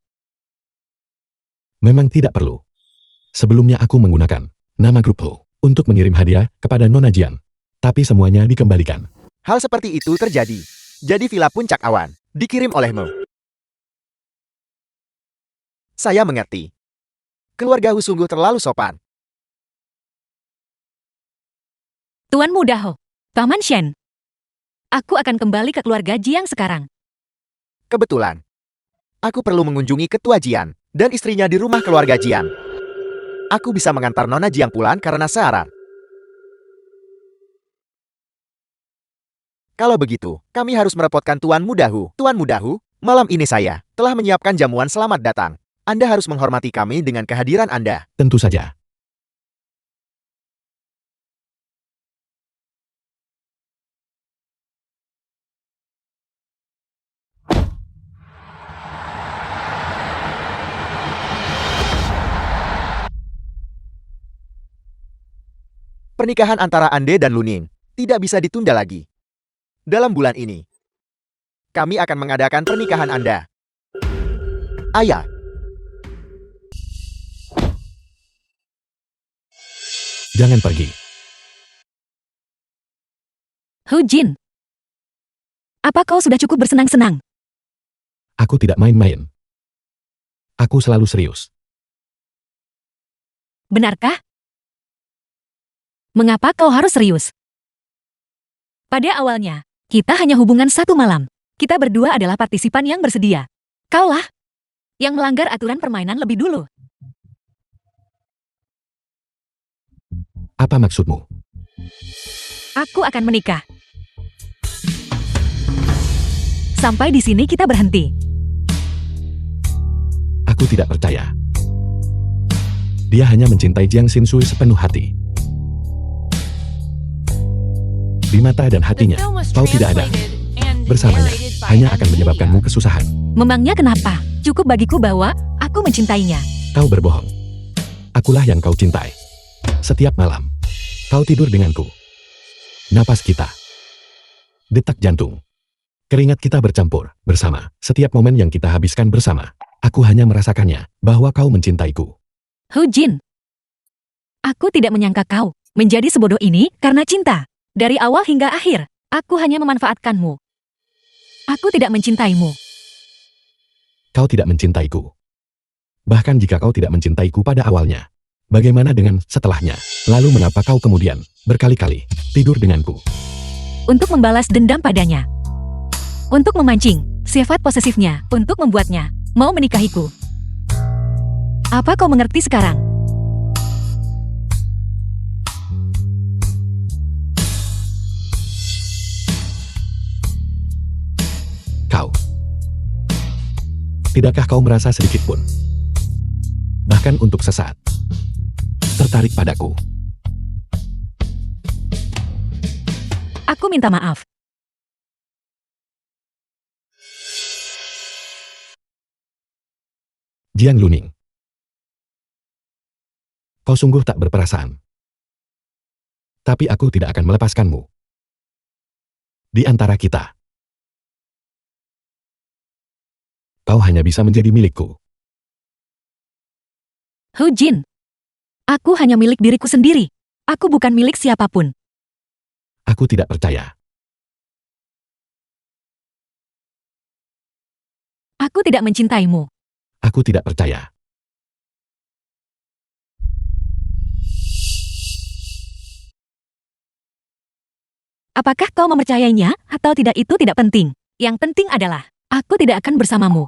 Memang tidak perlu. Sebelumnya aku menggunakan nama grup Ho untuk mengirim hadiah kepada Nona Jiang. Tapi semuanya dikembalikan. Hal seperti itu terjadi. Jadi Villa Puncak Awan dikirim olehmu. Saya mengerti. Keluarga Hu sungguh terlalu sopan. Tuan Muda Ho, Paman Shen. Aku akan kembali ke keluarga Jiang sekarang. Kebetulan, aku perlu mengunjungi Ketua Jian dan istrinya di rumah keluarga Jian. Aku bisa mengantar Nona Jiang pulang karena syarat. Kalau begitu, kami harus merepotkan Tuan Muda Hu. Tuan Muda Hu, malam ini saya telah menyiapkan jamuan selamat datang. Anda harus menghormati kami dengan kehadiran Anda. Tentu saja. Pernikahan antara Ande dan Luning tidak bisa ditunda lagi. Dalam bulan ini, kami akan mengadakan pernikahan Anda. Ayah, Jangan pergi. Hu Jin, apa kau sudah cukup bersenang-senang? Aku tidak main-main. Aku selalu serius. Benarkah? Mengapa kau harus serius? Pada awalnya, kita hanya hubungan 1 malam. Kita berdua adalah partisipan yang bersedia. Kaulah yang melanggar aturan permainan lebih dulu. Apa maksudmu? Aku akan menikah. Sampai di sini kita berhenti. Aku tidak percaya. Dia hanya mencintai Jiang Xinsui sepenuh hati. Di mata dan hatinya, kau tidak ada. Bersamanya hanya akan menyebabkanmu kesusahan. Memangnya kenapa? Cukup bagiku bahwa aku mencintainya. Kau berbohong. Akulah yang kau cintai. Setiap malam, kau tidur denganku. Napas kita, detak jantung, keringat kita bercampur bersama. Setiap momen yang kita habiskan bersama, aku hanya merasakannya bahwa kau mencintaiku. Hu Jin, aku tidak menyangka kau menjadi sebodoh ini karena cinta. Dari awal hingga akhir, aku hanya memanfaatkanmu. Aku tidak mencintaimu. Kau tidak mencintaiku. Bahkan jika kau tidak mencintaiku pada awalnya, bagaimana dengan setelahnya? Lalu mengapa kau kemudian berkali-kali tidur denganku? Untuk membalas dendam padanya. Untuk memancing sifat posesifnya, untuk membuatnya mau menikahiku. Apa kau mengerti sekarang? Kau. Tidakkah kau merasa sedikit pun, bahkan untuk sesaat, tertarik padaku? Aku minta maaf. Jiang Luning. Kau sungguh tak berperasaan. Tapi aku tidak akan melepaskanmu. Di antara kita, kau hanya bisa menjadi milikku. Hu Jin, aku hanya milik diriku sendiri. Aku bukan milik siapapun. Aku tidak percaya. Aku tidak mencintaimu. Aku tidak percaya. Apakah kau mempercayainya atau tidak itu tidak penting. Yang penting adalah, aku tidak akan bersamamu.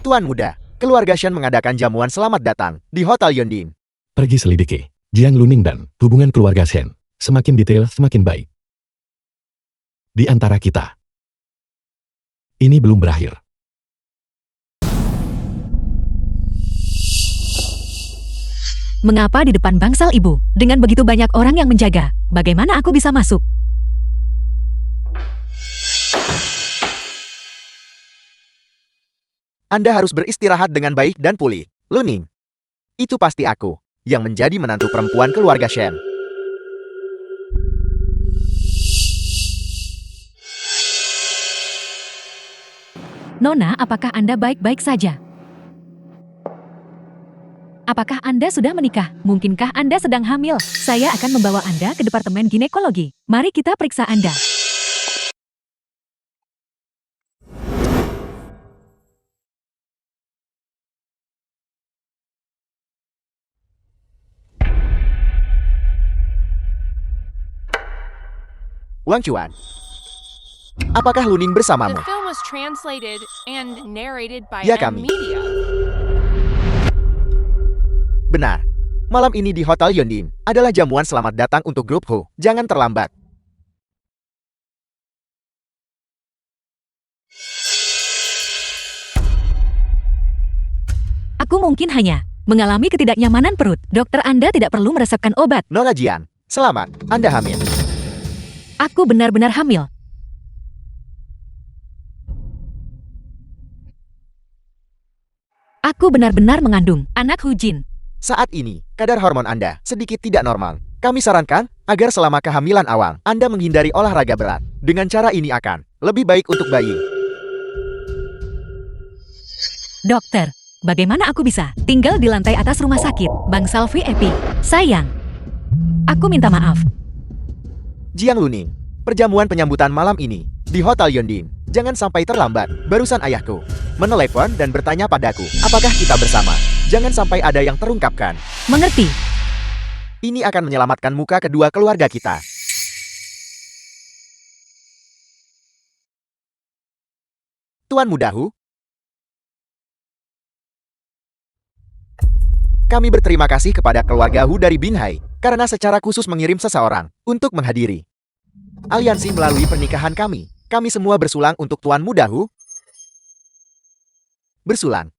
Tuan muda, keluarga Shen mengadakan jamuan selamat datang di Hotel Yondin. Pergi selidiki Jiang Luning dan hubungan keluarga Shen. Semakin detail, semakin baik. Di antara kita, ini belum berakhir. Mengapa di depan bangsal ibu, dengan begitu banyak orang yang menjaga, bagaimana aku bisa masuk? Anda harus beristirahat dengan baik dan pulih. Luning, itu pasti aku yang menjadi menantu perempuan keluarga Shen. Nona, apakah Anda baik-baik saja? Apakah Anda sudah menikah? Mungkinkah Anda sedang hamil? Saya akan membawa Anda ke departemen ginekologi. Mari kita periksa Anda. Wang Chuan, apakah Luning bersamamu? The film was translated and narrated by Ya, M kami. Media. Benar. Malam ini di Hotel Yondin adalah jamuan selamat datang untuk grup Ho. Jangan terlambat. Aku mungkin hanya mengalami ketidaknyamanan perut. Dokter Anda tidak perlu meresepkan obat. Nona Jian, selamat. Anda hamil. Aku benar-benar hamil. Aku benar-benar mengandung anak Hu Jin. Saat ini, kadar hormon Anda sedikit tidak normal. Kami sarankan agar selama kehamilan awal, Anda menghindari olahraga berat. Dengan cara ini akan lebih baik untuk bayi. Dokter, bagaimana aku bisa tinggal di lantai atas rumah sakit? Bangsal VIP. Sayang, aku minta maaf. Jiang Luning, perjamuan penyambutan malam ini di Hotel Yondin. Jangan sampai terlambat. Barusan ayahku menelepon dan bertanya padaku, apakah kita bersama? Jangan sampai ada yang terungkapkan. Mengerti? Ini akan menyelamatkan muka kedua keluarga kita. Tuan Muda Hu, kami berterima kasih kepada keluarga Hu dari Binhai karena secara khusus mengirim seseorang untuk menghadiri aliansi melalui pernikahan kami. Kami semua bersulang untuk Tuan Muda Hu. Bersulang.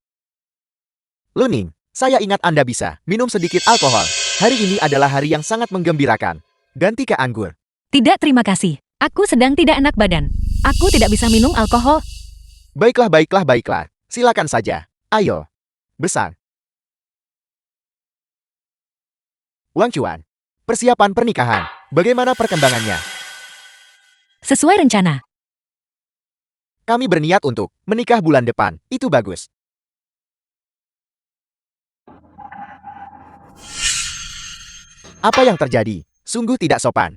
Luning, saya ingat Anda bisa minum sedikit alkohol. Hari ini adalah hari yang sangat menggembirakan. Ganti ke anggur. Tidak, terima kasih. Aku sedang tidak enak badan. Aku tidak bisa minum alkohol. Baiklah, baiklah, baiklah. Silakan saja. Ayo. Besar. Wang Chuan. Persiapan pernikahan. Bagaimana perkembangannya? Sesuai rencana. Kami berniat untuk menikah bulan depan. Itu bagus. Apa yang terjadi? Sungguh tidak sopan.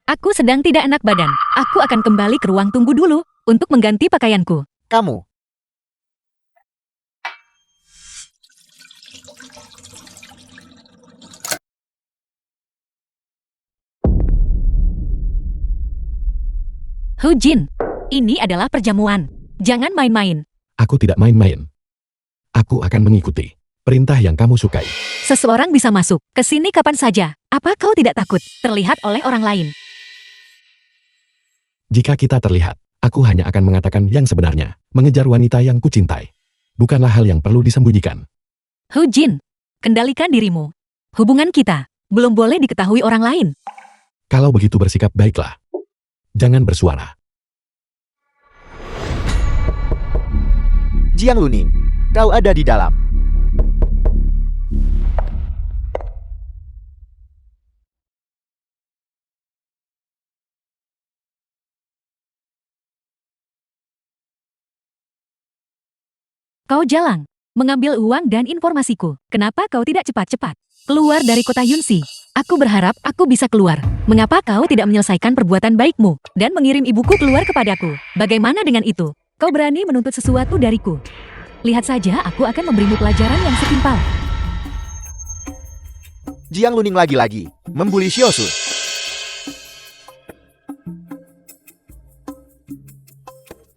Aku sedang tidak enak badan. Aku akan kembali ke ruang tunggu dulu untuk mengganti pakaianku. Kamu. Hu Jin, ini adalah perjamuan. Jangan main-main. Aku tidak main-main. Aku akan mengikuti perintah yang kamu sukai. Seseorang bisa masuk ke sini kapan saja. Apa kau tidak takut terlihat oleh orang lain? Jika kita terlihat, aku hanya akan mengatakan yang sebenarnya. Mengejar wanita yang kucintai bukanlah hal yang perlu disembunyikan. Hu Jin, kendalikan dirimu. Hubungan kita belum boleh diketahui orang lain. Kalau begitu bersikap baiklah. Jangan bersuara. Jiang Luning, kau ada di dalam. Kau jalang, mengambil uang dan informasiku. Kenapa kau tidak cepat-cepat keluar dari kota Yunxi? Aku berharap aku bisa keluar. Mengapa kau tidak menyelesaikan perbuatan baikmu dan mengirim ibuku keluar kepadaku? Bagaimana dengan itu? Kau berani menuntut sesuatu dariku. Lihat saja, aku akan memberimu pelajaran yang setimpal. Jiang Luning lagi-lagi membuli Xiaosu.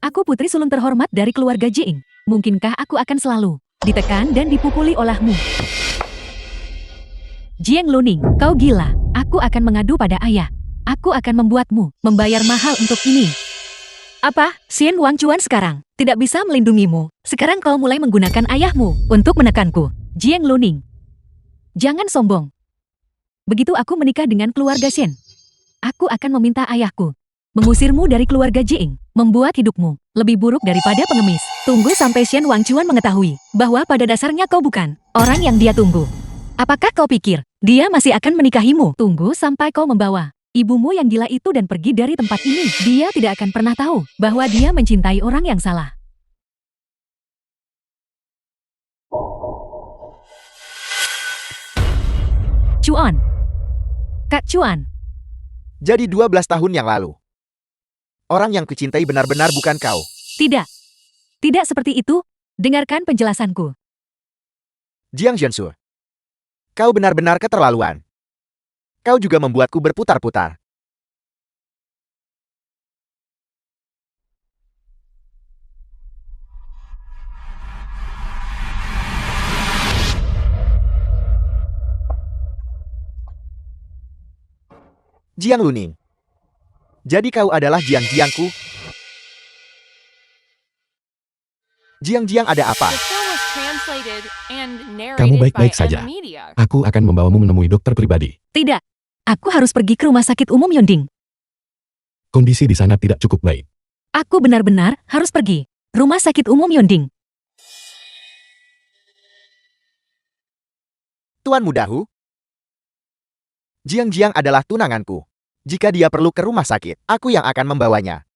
Aku putri sulung terhormat dari keluarga Jing. Mungkinkah aku akan selalu ditekan dan dipukuli olehmu? Jiang Luning, kau gila. Aku akan mengadu pada ayah. Aku akan membuatmu membayar mahal untuk ini. Apa? Xian Wang Chuan sekarang tidak bisa melindungimu. Sekarang kau mulai menggunakan ayahmu untuk menekanku. Jiang Luning, jangan sombong. Begitu aku menikah dengan keluarga Xian, aku akan meminta ayahku mengusirmu dari keluarga Jing, membuat hidupmu lebih buruk daripada pengemis. Tunggu sampai Xian Wang Chuan mengetahui bahwa pada dasarnya kau bukan orang yang dia tunggu. Apakah kau pikir dia masih akan menikahimu? Tunggu sampai kau membawa ibumu yang gila itu dan pergi dari tempat ini. Dia tidak akan pernah tahu bahwa dia mencintai orang yang salah. Chuan. Kak Chuan. Jadi 12 tahun yang lalu. Orang yang kucintai benar-benar bukan kau. Tidak. Tidak seperti itu. Dengarkan penjelasanku. Jiang Zhensu. Kau benar-benar keterlaluan. Kau juga membuatku berputar-putar. Jiang Luning. Jadi kau adalah Jiang-Jiangku? Jiang-Jiang ada apa? The film was translated and Kamu narrated by baik-baik saja. Media. Aku akan membawamu menemui dokter pribadi. Tidak. Aku harus pergi ke rumah sakit umum Yonding. Kondisi di sana tidak cukup baik. Aku benar-benar harus pergi. Rumah sakit umum Yonding. Tuan Mudahu? Jiang-Jiang adalah tunanganku. Jika dia perlu ke rumah sakit, aku yang akan membawanya.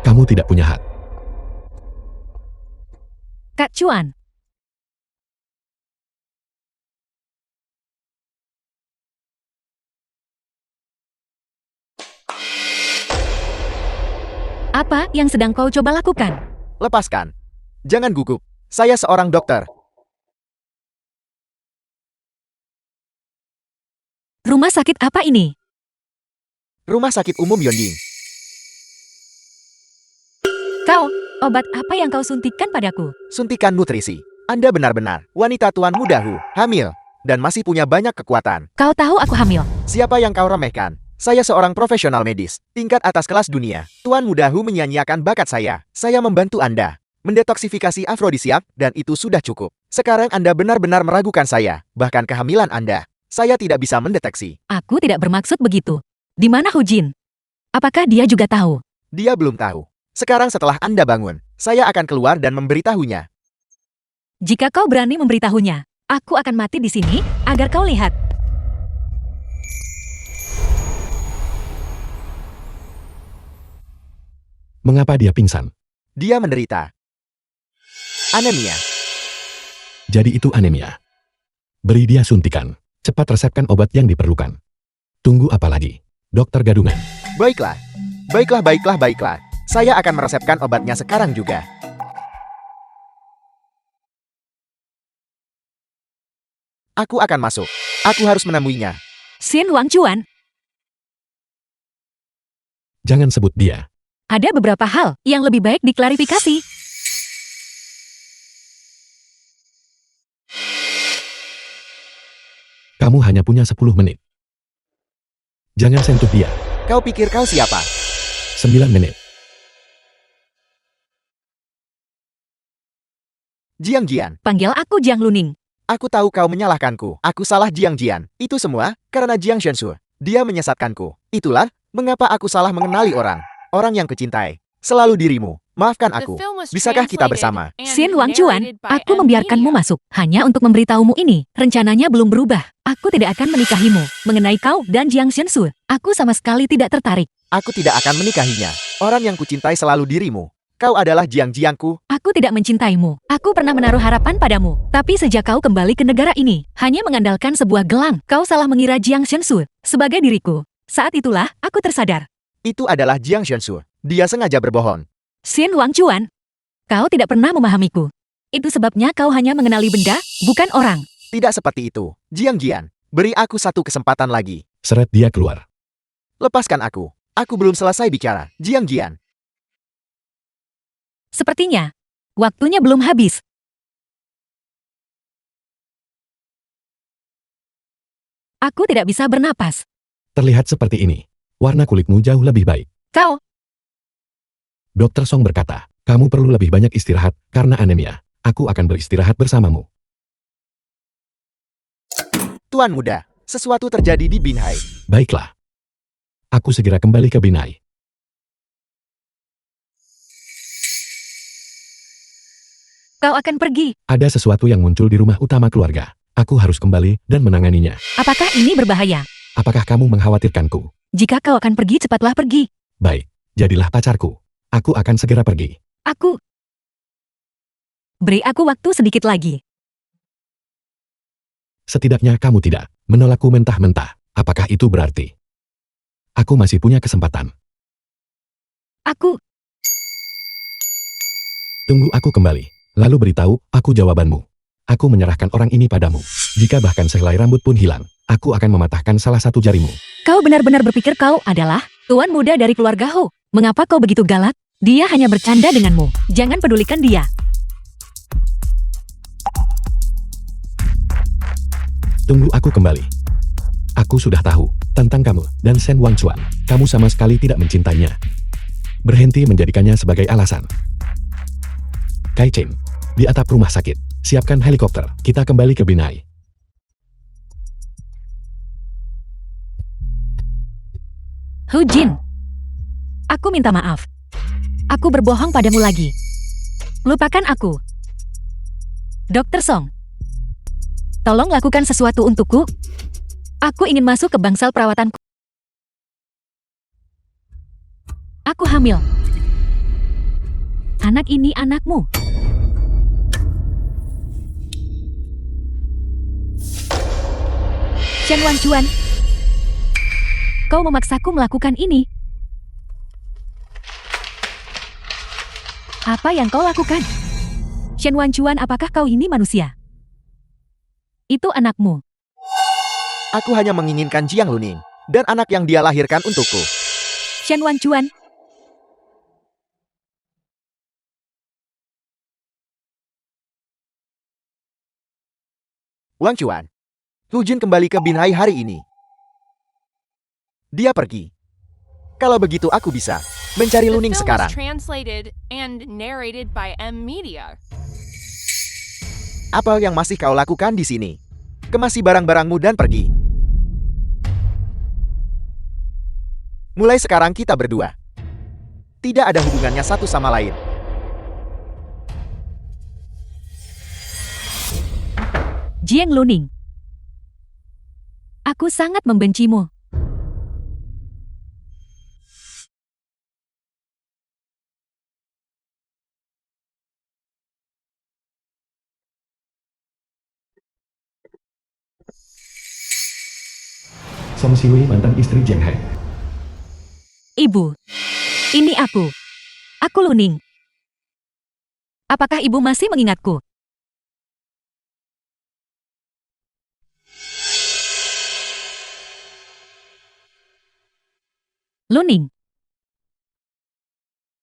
Kamu tidak punya hak. Kak Chuan. Apa yang sedang kau coba lakukan? Lepaskan. Jangan gugup. Saya seorang dokter. Rumah sakit apa ini? Rumah sakit umum Yonding. Kau, obat apa yang kau suntikkan padaku? Suntikan nutrisi. Anda benar-benar wanita Tuan Mudahu, hamil, dan masih punya banyak kekuatan. Kau tahu aku hamil. Siapa yang kau remehkan? Saya seorang profesional medis, tingkat atas kelas dunia. Tuan Muda Hu menyanyiakan bakat saya. Saya membantu Anda mendetoksifikasi afrodisiak, dan itu sudah cukup. Sekarang Anda benar-benar meragukan saya, bahkan kehamilan Anda. Saya tidak bisa mendeteksi. Aku tidak bermaksud begitu. Di mana Hu Jin? Apakah dia juga tahu? Dia belum tahu. Sekarang setelah Anda bangun, saya akan keluar dan memberitahunya. Jika kau berani memberitahunya, aku akan mati di sini, agar kau lihat. Mengapa dia pingsan? Dia menderita anemia. Jadi itu anemia. Beri dia suntikan. Cepat resepkan obat yang diperlukan. Tunggu apa lagi? Dokter gadungan. Baiklah. Baiklah. Saya akan meresepkan obatnya sekarang juga. Aku akan masuk. Aku harus menemuinya. Xin Wangchuan, Jangan sebut dia. ada beberapa hal yang lebih baik diklarifikasi. Kamu hanya punya 10 menit. Jangan sentuh dia. Kau pikir kau siapa? 9 menit. Jiang Jian. Panggil aku Jiang Luning. Aku tahu kau menyalahkanku. Aku salah Jiang Jian. Itu semua karena Jiang Shensu. Dia menyesatkanku. Itulah mengapa aku salah mengenali orang. Orang yang kucintai. Selalu dirimu. Maafkan aku. Bisakah kita bersama? Xin Wangchuan, aku membiarkanmu masuk hanya untuk memberitahumu ini. Rencananya belum berubah. Aku tidak akan menikahimu. Mengenai kau dan Jiang Shensu, aku sama sekali tidak tertarik. Aku tidak akan menikahinya. Orang yang kucintai selalu dirimu. Kau adalah Jiang Jiangku. Aku tidak mencintaimu. Aku pernah menaruh harapan padamu. Tapi sejak kau kembali ke negara ini, hanya mengandalkan sebuah gelang, kau salah mengira Jiang Shensu sebagai diriku. Saat itulah aku tersadar. Itu adalah Jiang Shensu. Dia sengaja berbohong. Xin Wangchuan, kau tidak pernah memahamiku. Itu sebabnya kau hanya mengenali benda, bukan orang. Tidak seperti itu. Jiang Jian, beri aku satu kesempatan lagi. Seret dia keluar. Lepaskan aku. Aku belum selesai bicara. Jiang Jian. Sepertinya, waktunya belum habis. Aku tidak bisa bernapas. Terlihat seperti ini. Warna kulitmu jauh lebih baik. Kau, Dokter Song berkata, kamu perlu lebih banyak istirahat karena anemia. Aku akan beristirahat bersamamu. Tuan Muda, sesuatu terjadi di Binhai. Baiklah. Aku segera kembali ke Binhai. kau akan pergi. Ada sesuatu yang muncul di rumah utama keluarga. Aku harus kembali dan menanganinya. Apakah ini berbahaya? Apakah kamu mengkhawatirkanku? Jika kau akan pergi, cepatlah pergi. Baik, jadilah pacarku. Aku akan segera pergi. Aku... Beri aku waktu sedikit lagi. Setidaknya kamu tidak menolakku mentah-mentah. Apakah itu berarti aku masih punya kesempatan? Aku... Tunggu aku kembali, lalu beritahu aku jawabanmu. Aku menyerahkan orang ini padamu. Jika bahkan sehelai rambut pun hilang, aku akan mematahkan salah satu jarimu. Kau benar-benar berpikir kau adalah tuan muda dari keluarga Ho. Mengapa kau begitu galak? Dia hanya bercanda denganmu. Jangan pedulikan dia. Tunggu aku kembali. Aku sudah tahu tentang kamu dan Shen Wangchuan. Kamu sama sekali tidak mencintainya. Berhenti menjadikannya sebagai alasan. Kai Chen, di atap rumah sakit. Siapkan helikopter. Kita kembali ke Binhai. Hu Jin. Aku minta maaf. Aku berbohong padamu lagi. Lupakan aku. Dokter Song. Tolong lakukan sesuatu untukku. Aku ingin masuk ke bangsal perawatanku. Aku hamil. Anak ini anakmu. Shen Wangchuan. Kau memaksaku melakukan ini. Apa yang kau lakukan? Shen Wangchuan, apakah kau ini manusia? Itu anakmu. Aku hanya menginginkan Jiang Luning dan anak yang dia lahirkan untukku. Shen Wangchuan. Wang Chuan. Hu Jin kembali ke Binhai hari ini. Dia pergi. Kalau begitu aku bisa mencari The Luning film sekarang. was translated and narrated by M Media. Apa yang masih kau lakukan di sini? Kemasi barang-barangmu dan pergi. Mulai sekarang kita berdua. Tidak ada hubungannya satu sama lain. Jiang Luning. Aku sangat membencimu. Song Siwei mantan istri Jiang Hai. Ibu, ini aku. Aku Luning. Apakah ibu masih mengingatku? Luning.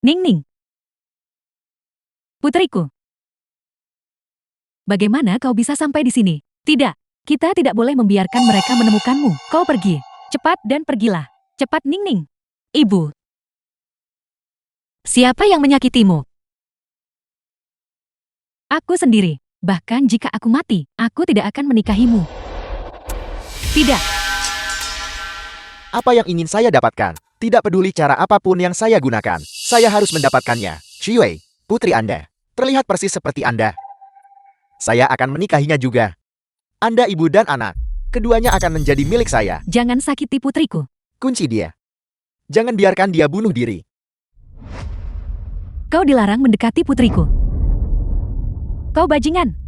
Ning. Putriku. Bagaimana kau bisa sampai di sini? Tidak, kita tidak boleh membiarkan mereka menemukanmu. Kau pergi. Cepat dan pergilah. Cepat Ning. Ibu. Siapa yang menyakitimu? Aku sendiri. Bahkan jika aku mati, aku tidak akan menikahimu. Tidak. Apa yang ingin saya dapatkan? Tidak peduli cara apapun yang saya gunakan. Saya harus mendapatkannya. Xiwei, putri Anda. Terlihat persis seperti Anda. Saya akan menikahinya juga. Anda ibu dan anak. Keduanya akan menjadi milik saya. Jangan sakiti putriku. Kunci dia. Jangan biarkan dia bunuh diri. Kau dilarang mendekati putriku. Kau bajingan.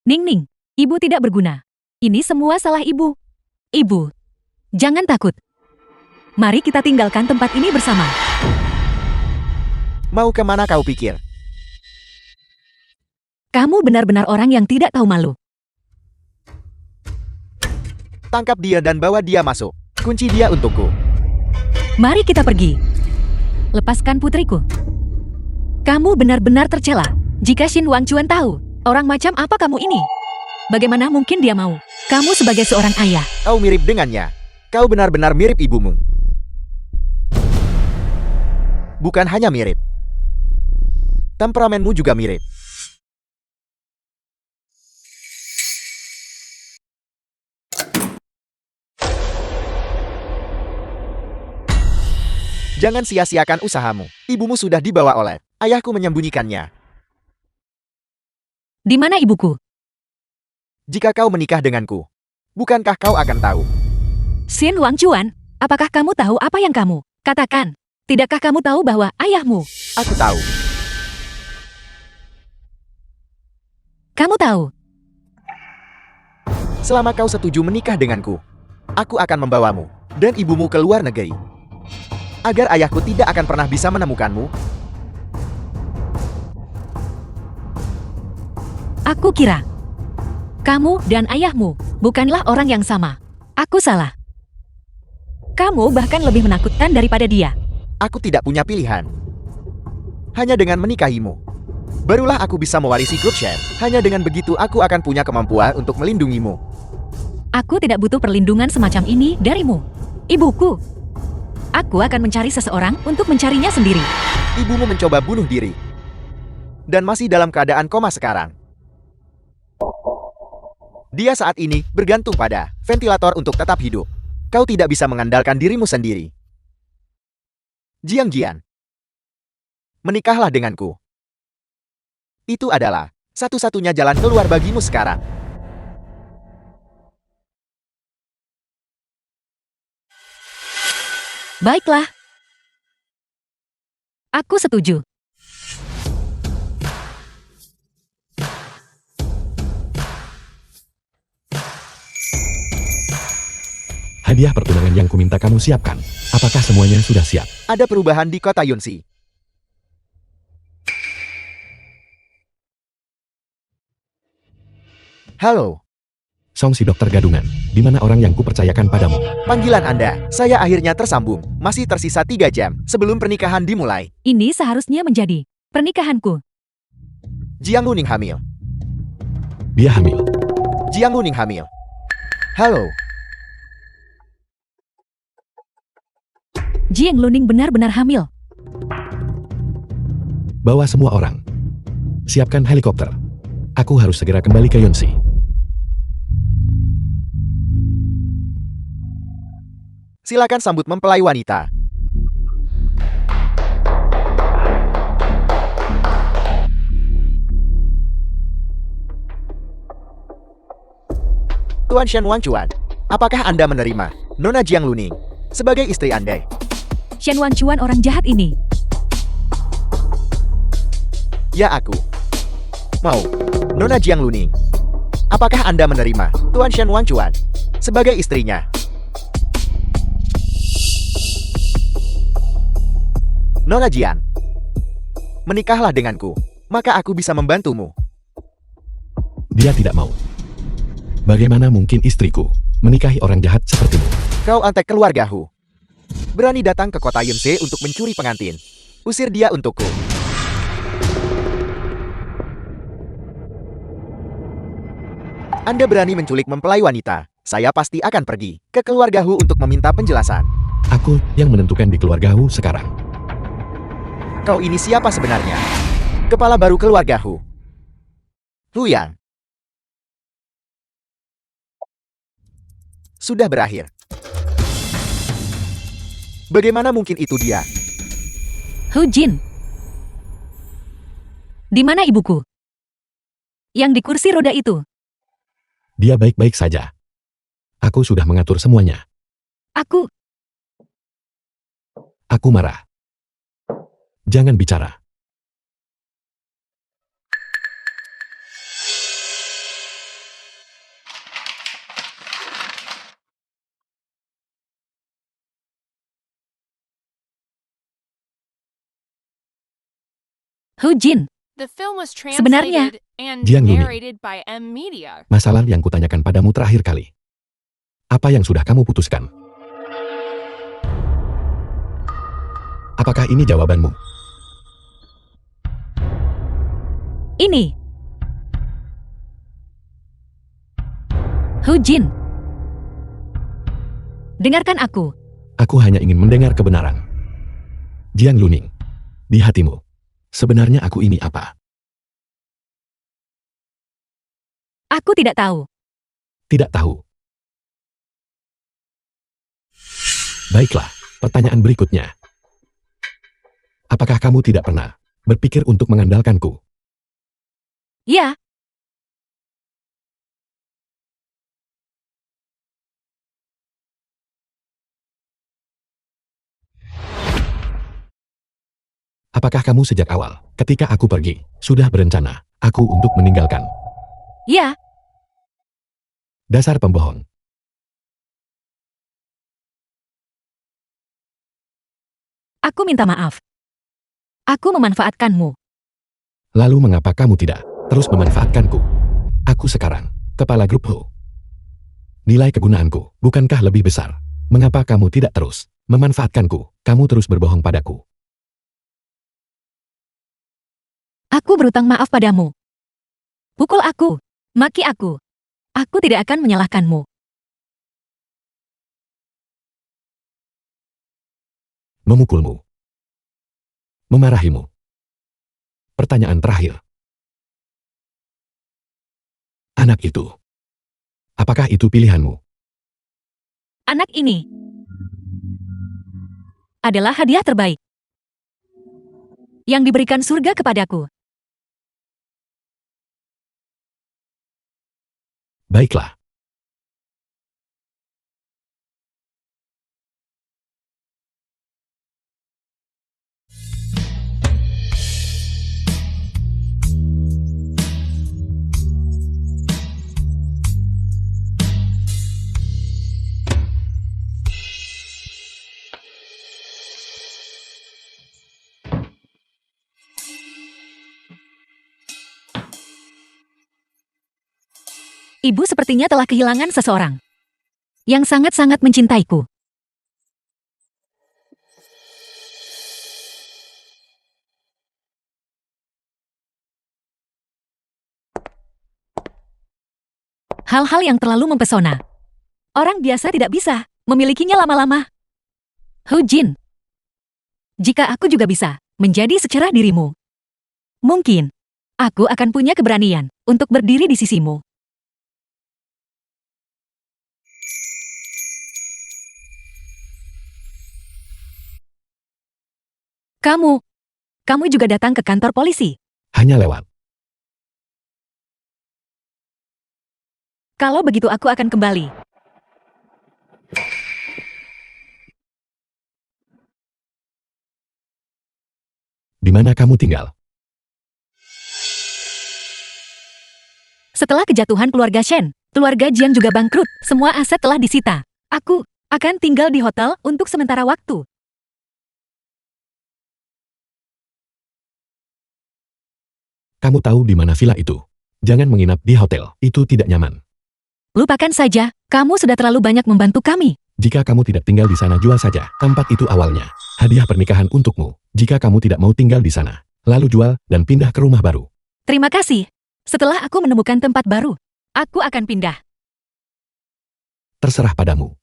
Ning, ibu tidak berguna. Ini semua salah ibu. Ibu, jangan takut. Mari kita tinggalkan tempat ini bersama. Mau kemana kau pikir? Kamu benar-benar orang yang tidak tahu malu. Tangkap dia dan bawa dia masuk. Kunci dia untukku. Mari kita pergi. Lepaskan putriku. Kamu benar-benar tercela. Jika Xin Wangchuan tahu, orang macam apa kamu ini? Bagaimana mungkin dia mau? Kamu sebagai seorang ayah. Kau mirip dengannya. Kau benar-benar mirip ibumu. Bukan hanya mirip. Temperamenmu juga mirip. Jangan sia-siakan usahamu. Ibumu sudah dibawa oleh ayahku menyembunyikannya. Di mana ibuku? Jika kau menikah denganku, bukankah kau akan tahu? Xin Wangchuan, apakah kamu tahu apa yang kamu katakan? Tidakkah kamu tahu bahwa ayahmu? Aku tahu. Kamu tahu. Selama kau setuju menikah denganku, aku akan membawamu dan ibumu ke luar negeri. Agar ayahku tidak akan pernah bisa menemukanmu. Aku kira kamu dan ayahmu bukanlah orang yang sama. Aku salah. Kamu bahkan lebih menakutkan daripada dia. Aku tidak punya pilihan. Hanya dengan menikahimu, barulah aku bisa mewarisi grup share. Hanya dengan begitu aku akan punya kemampuan untuk melindungimu. Aku tidak butuh perlindungan semacam ini darimu. Ibuku. Aku akan mencari seseorang untuk mencarinya sendiri. Ibumu mencoba bunuh diri. Dan masih dalam keadaan koma sekarang. Dia saat ini bergantung pada ventilator untuk tetap hidup. Kau tidak bisa mengandalkan dirimu sendiri. Jiang, menikahlah denganku. Itu adalah satu-satunya jalan keluar bagimu sekarang. Baiklah. Aku setuju. Hadiah pertunangan yang kuminta kamu siapkan. Apakah semuanya sudah siap? Ada perubahan di kota Yunxi. Halo, Song si dokter gadungan, di mana orang yang kupercayakan padamu? panggilan Anda. Saya akhirnya tersambung. Masih tersisa 3 jam sebelum pernikahan dimulai. Ini seharusnya menjadi pernikahanku. Jiang Luning hamil. Dia hamil. Jiang Luning hamil. Halo. Jiang Luning benar-benar hamil. Bawa semua orang. Siapkan helikopter. Aku harus segera kembali ke Yunsi. Silakan sambut mempelai wanita. Tuan Shen Wangchuan, apakah Anda menerima Nona Jiang Luning sebagai istri Anda? Shen Wangchuan orang jahat ini. Ya, aku. Mau. Nona Jiang Luning. Apakah Anda menerima Tuan Shen Wangchuan sebagai istrinya? Nona Jiang, menikahlah denganku, maka aku bisa membantumu. Dia tidak mau. Bagaimana mungkin istriku menikahi orang jahat sepertimu? Kau antek keluarga Hu. Berani datang ke kota Yunse untuk mencuri pengantin. Usir dia untukku. Anda berani menculik mempelai wanita. Saya pasti akan pergi ke keluarga Hu untuk meminta penjelasan. Aku yang menentukan di keluargamu sekarang. Kau ini siapa sebenarnya? Kepala baru keluarga Hu. Hu Yang. Sudah berakhir. Bagaimana mungkin itu dia? Hu Jin. Di mana ibuku? Yang di kursi roda itu. Dia baik-baik saja. Aku sudah mengatur semuanya. Aku marah. Jangan bicara. Hu Jin. The film was Sebenarnya, translated and Jiang Luning. narrated by M Media. Masalah yang kutanyakan padamu terakhir kali. Apa yang sudah kamu putuskan? Apakah ini jawabanmu? Ini. Hu Jin. Dengarkan aku. Aku hanya ingin mendengar kebenaran. Jiang Luning, di hatimu, sebenarnya aku ini apa? Aku tidak tahu. Tidak tahu. Baiklah, pertanyaan berikutnya. Apakah kamu tidak pernah berpikir untuk mengandalkanku? Ya, Apakah kamu sejak awal, ketika aku pergi, sudah berencana, aku untuk meninggalkan? ya, Dasar pembohong. aku minta maaf. Aku memanfaatkanmu. Lalu mengapa kamu tidak terus memanfaatkanku? Aku sekarang, kepala grup Ho. Nilai kegunaanku, bukankah lebih besar? Mengapa kamu tidak terus memanfaatkanku? Kamu terus berbohong padaku. Aku berutang maaf padamu. Pukul aku. Maki aku. Aku tidak akan menyalahkanmu. Memukulmu. Memarahimu. Pertanyaan terakhir. Anak itu. Apakah itu pilihanmu? Anak ini adalah hadiah terbaik yang diberikan surga kepadaku. Baiklah. Ibu sepertinya telah kehilangan seseorang yang sangat-sangat mencintaiku. Hal-hal yang terlalu mempesona. Orang biasa tidak bisa memilikinya lama-lama. Hu Jin, Jika aku juga bisa menjadi secerah dirimu, mungkin aku akan punya keberanian untuk berdiri di sisimu. Kamu juga datang ke kantor polisi. Hanya lewat. Kalau begitu aku akan kembali. Di mana kamu tinggal? Setelah kejatuhan keluarga Shen, keluarga Jiang juga bangkrut. Semua aset telah disita. Aku akan tinggal di hotel untuk sementara waktu. Kamu tahu di mana villa itu? Jangan menginap di hotel, itu tidak nyaman. Lupakan saja, kamu sudah terlalu banyak membantu kami. Jika kamu tidak tinggal di sana, jual saja. Tempat itu awalnya hadiah pernikahan untukmu. Jika kamu tidak mau tinggal di sana, lalu jual dan pindah ke rumah baru. Terima kasih. Setelah aku menemukan tempat baru, aku akan pindah. Terserah padamu.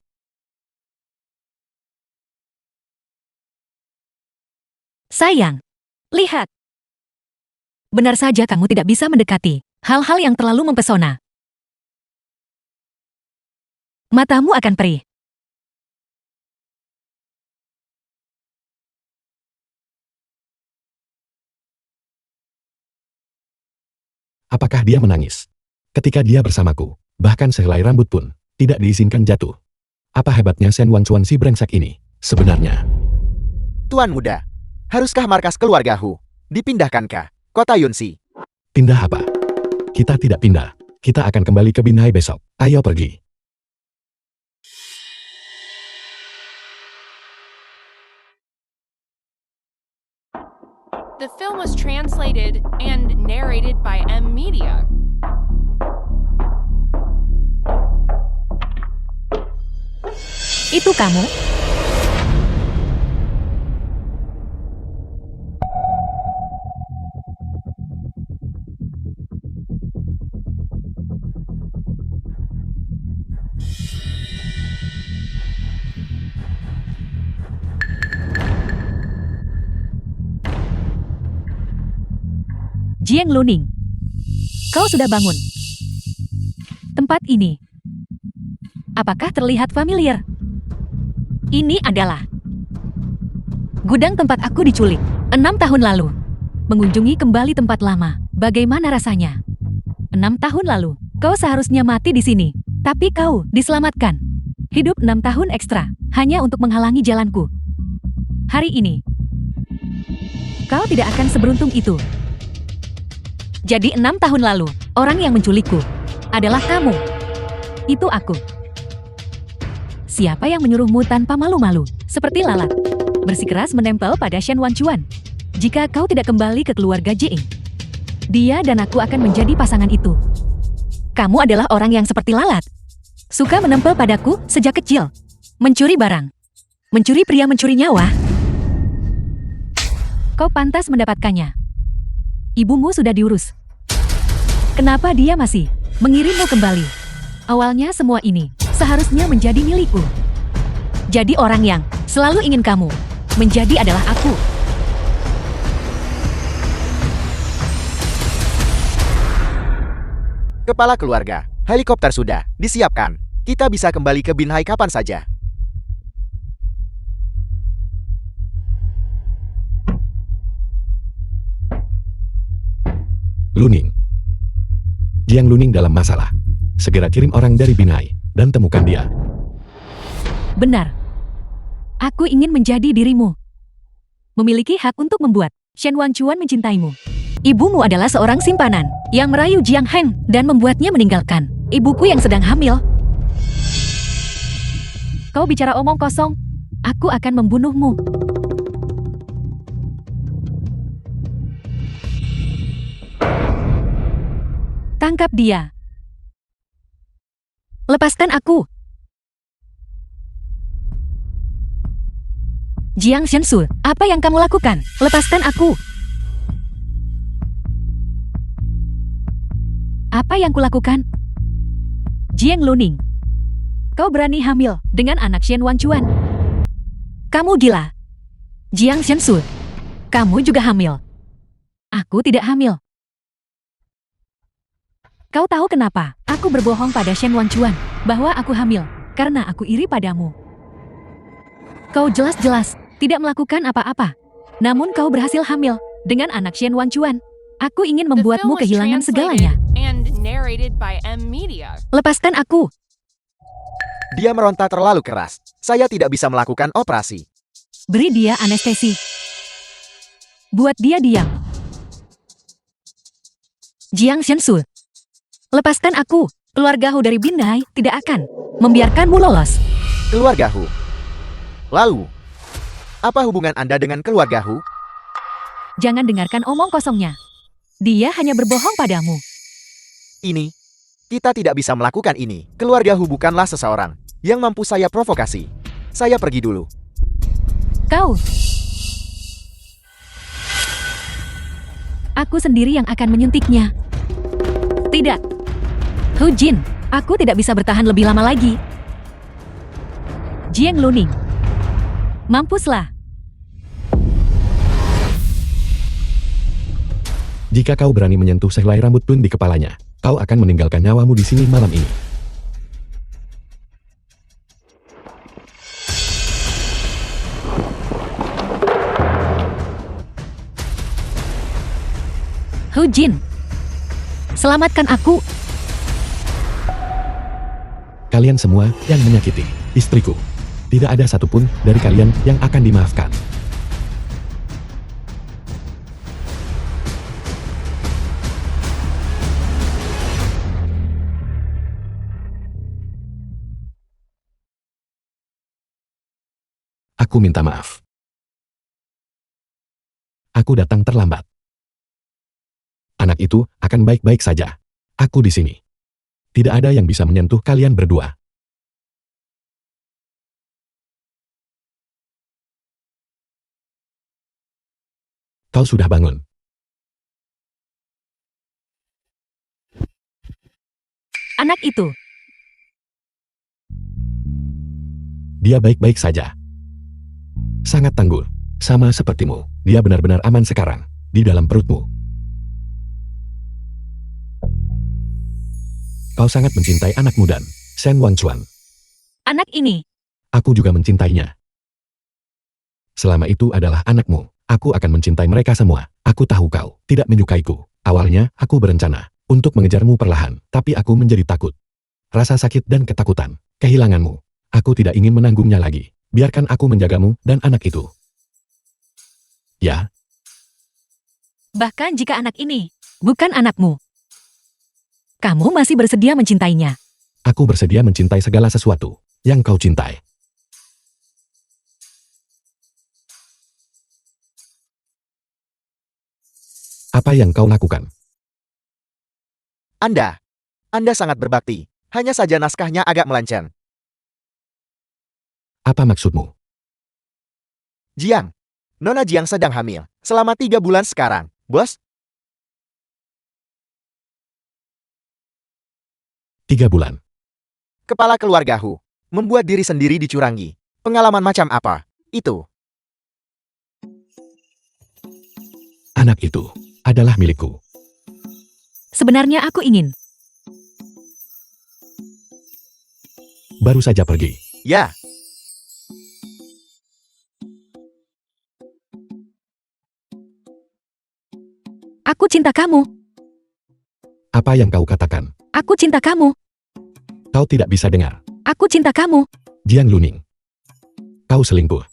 Sayang, lihat. Benar saja kamu tidak bisa mendekati hal-hal yang terlalu mempesona. Matamu akan perih. Apakah dia menangis? Ketika dia bersamaku, bahkan sehelai rambut pun tidak diizinkan jatuh. Apa hebatnya Shen Wanchuan si brengsek ini? Sebenarnya, Tuan muda, haruskah markas keluarga Hu dipindahkan ke kota Yunxi? pindah apa? Kita tidak pindah. Kita akan kembali ke Binhai besok. Ayo pergi. The film was translated and narrated by M Media. Itu kamu? Jiang Luning, kau sudah bangun. Tempat ini, apakah terlihat familiar? Ini adalah gudang tempat aku diculik 6 tahun lalu. Mengunjungi kembali tempat lama, bagaimana rasanya? 6 tahun lalu, kau seharusnya mati di sini, tapi kau diselamatkan. Hidup 6 tahun ekstra, hanya untuk menghalangi jalanku. Hari ini, kau tidak akan seberuntung itu. Jadi 6 tahun lalu, orang yang menculikku adalah kamu. Itu aku. Siapa yang menyuruhmu tanpa malu-malu, seperti lalat, bersikeras menempel pada Shen Wanchuan? Jika kau tidak kembali ke keluarga Jiang, dia dan aku akan menjadi pasangan itu. Kamu adalah orang yang seperti lalat. Suka menempel padaku sejak kecil. Mencuri barang. Mencuri pria, mencuri nyawa. Kau pantas mendapatkannya. Ibumu sudah diurus. Kenapa dia masih mengirimmu kembali? Awalnya semua ini seharusnya menjadi milikku. Jadi orang yang selalu ingin kamu menjadi adalah aku. Kepala keluarga, helikopter sudah disiapkan. Kita bisa kembali ke Binhai kapan saja. Luning. Jiang Luning dalam masalah. Segera kirim orang dari Binhai dan temukan dia. Benar. Aku ingin menjadi dirimu. Memiliki hak untuk membuat Shen Wanchuan mencintaimu. Ibumu adalah seorang simpanan yang merayu Jiang Heng dan membuatnya meninggalkan ibuku yang sedang hamil. Kau bicara omong kosong. Aku akan membunuhmu. Tangkap dia. Lepaskan aku. Jiang Shensu, apa yang kamu lakukan? Lepaskan aku. Apa yang kulakukan? Jiang Luning, kau berani hamil dengan anak Shen Wanchuan. Kamu gila. Jiang Zhensu, kamu juga hamil. Aku tidak hamil. Kau tahu kenapa? Aku berbohong pada Shen Wanchuan bahwa aku hamil karena aku iri padamu. Kau jelas-jelas tidak melakukan apa-apa. Namun kau berhasil hamil dengan anak Shen Wanchuan. Aku ingin The film membuatmu was kehilangan segalanya. translated and narrated by M Media. Lepaskan aku. Dia meronta terlalu keras. Saya tidak bisa melakukan operasi. Beri dia anestesi. Buat dia diam. Jiang Zhensu, lepaskan aku. Keluarga Hu dari Bindai tidak akan membiarkanmu lolos. Keluarga Hu. Lalu, apa hubungan Anda dengan keluarga Hu? Jangan dengarkan omong kosongnya. Dia hanya berbohong padamu. Ini, kita tidak bisa melakukan ini. Keluarga Hu bukanlah seseorang yang mampu saya provokasi. Saya pergi dulu. Kau. Aku sendiri yang akan menyuntiknya. Tidak. Hu Jin, aku tidak bisa bertahan lebih lama lagi. Jiang Luning. Mampuslah. Jika kau berani menyentuh sehelai rambut Tun di kepalanya, kau akan meninggalkan nyawamu di sini malam ini. Hu Jin. Selamatkan aku. Kalian semua yang menyakiti istriku. Tidak ada satupun dari kalian yang akan dimaafkan. Aku minta maaf. Aku datang terlambat. Anak itu akan baik-baik saja. Aku di sini. Tidak ada yang bisa menyentuh kalian berdua. Kau sudah bangun. Anak itu. Dia baik-baik saja. Sangat tangguh. Sama sepertimu. Dia benar-benar aman sekarang. Di dalam perutmu. Kau sangat mencintai anakmu dan Shen Wanchuan. Anak ini. Aku juga mencintainya. Selama itu adalah anakmu. Aku akan mencintai mereka semua. Aku tahu kau tidak menyukaiku. Awalnya, aku berencana untuk mengejarmu perlahan, tapi aku menjadi takut. Rasa sakit dan ketakutan, kehilanganmu. Aku tidak ingin menanggungnya lagi. Biarkan aku menjagamu dan anak itu. Ya, Bahkan jika anak ini bukan anakmu. Kamu masih bersedia mencintainya. aku bersedia mencintai segala sesuatu yang kau cintai. Apa yang kau lakukan? Anda sangat berbakti. Hanya saja naskahnya agak melenceng. Apa maksudmu? Jiang. Nona Jiang sedang hamil. Selama 3 bulan sekarang, bos. 3 bulan. Kepala keluarga Hu. Membuat diri sendiri dicurangi. Pengalaman macam apa? Itu. Anak itu adalah milikku. Sebenarnya aku ingin. Baru saja pergi. Ya. Aku cinta kamu. Apa yang kau katakan? Aku cinta kamu. Kau tidak bisa dengar. Aku cinta kamu. Jiang Luning. Kau selingkuh.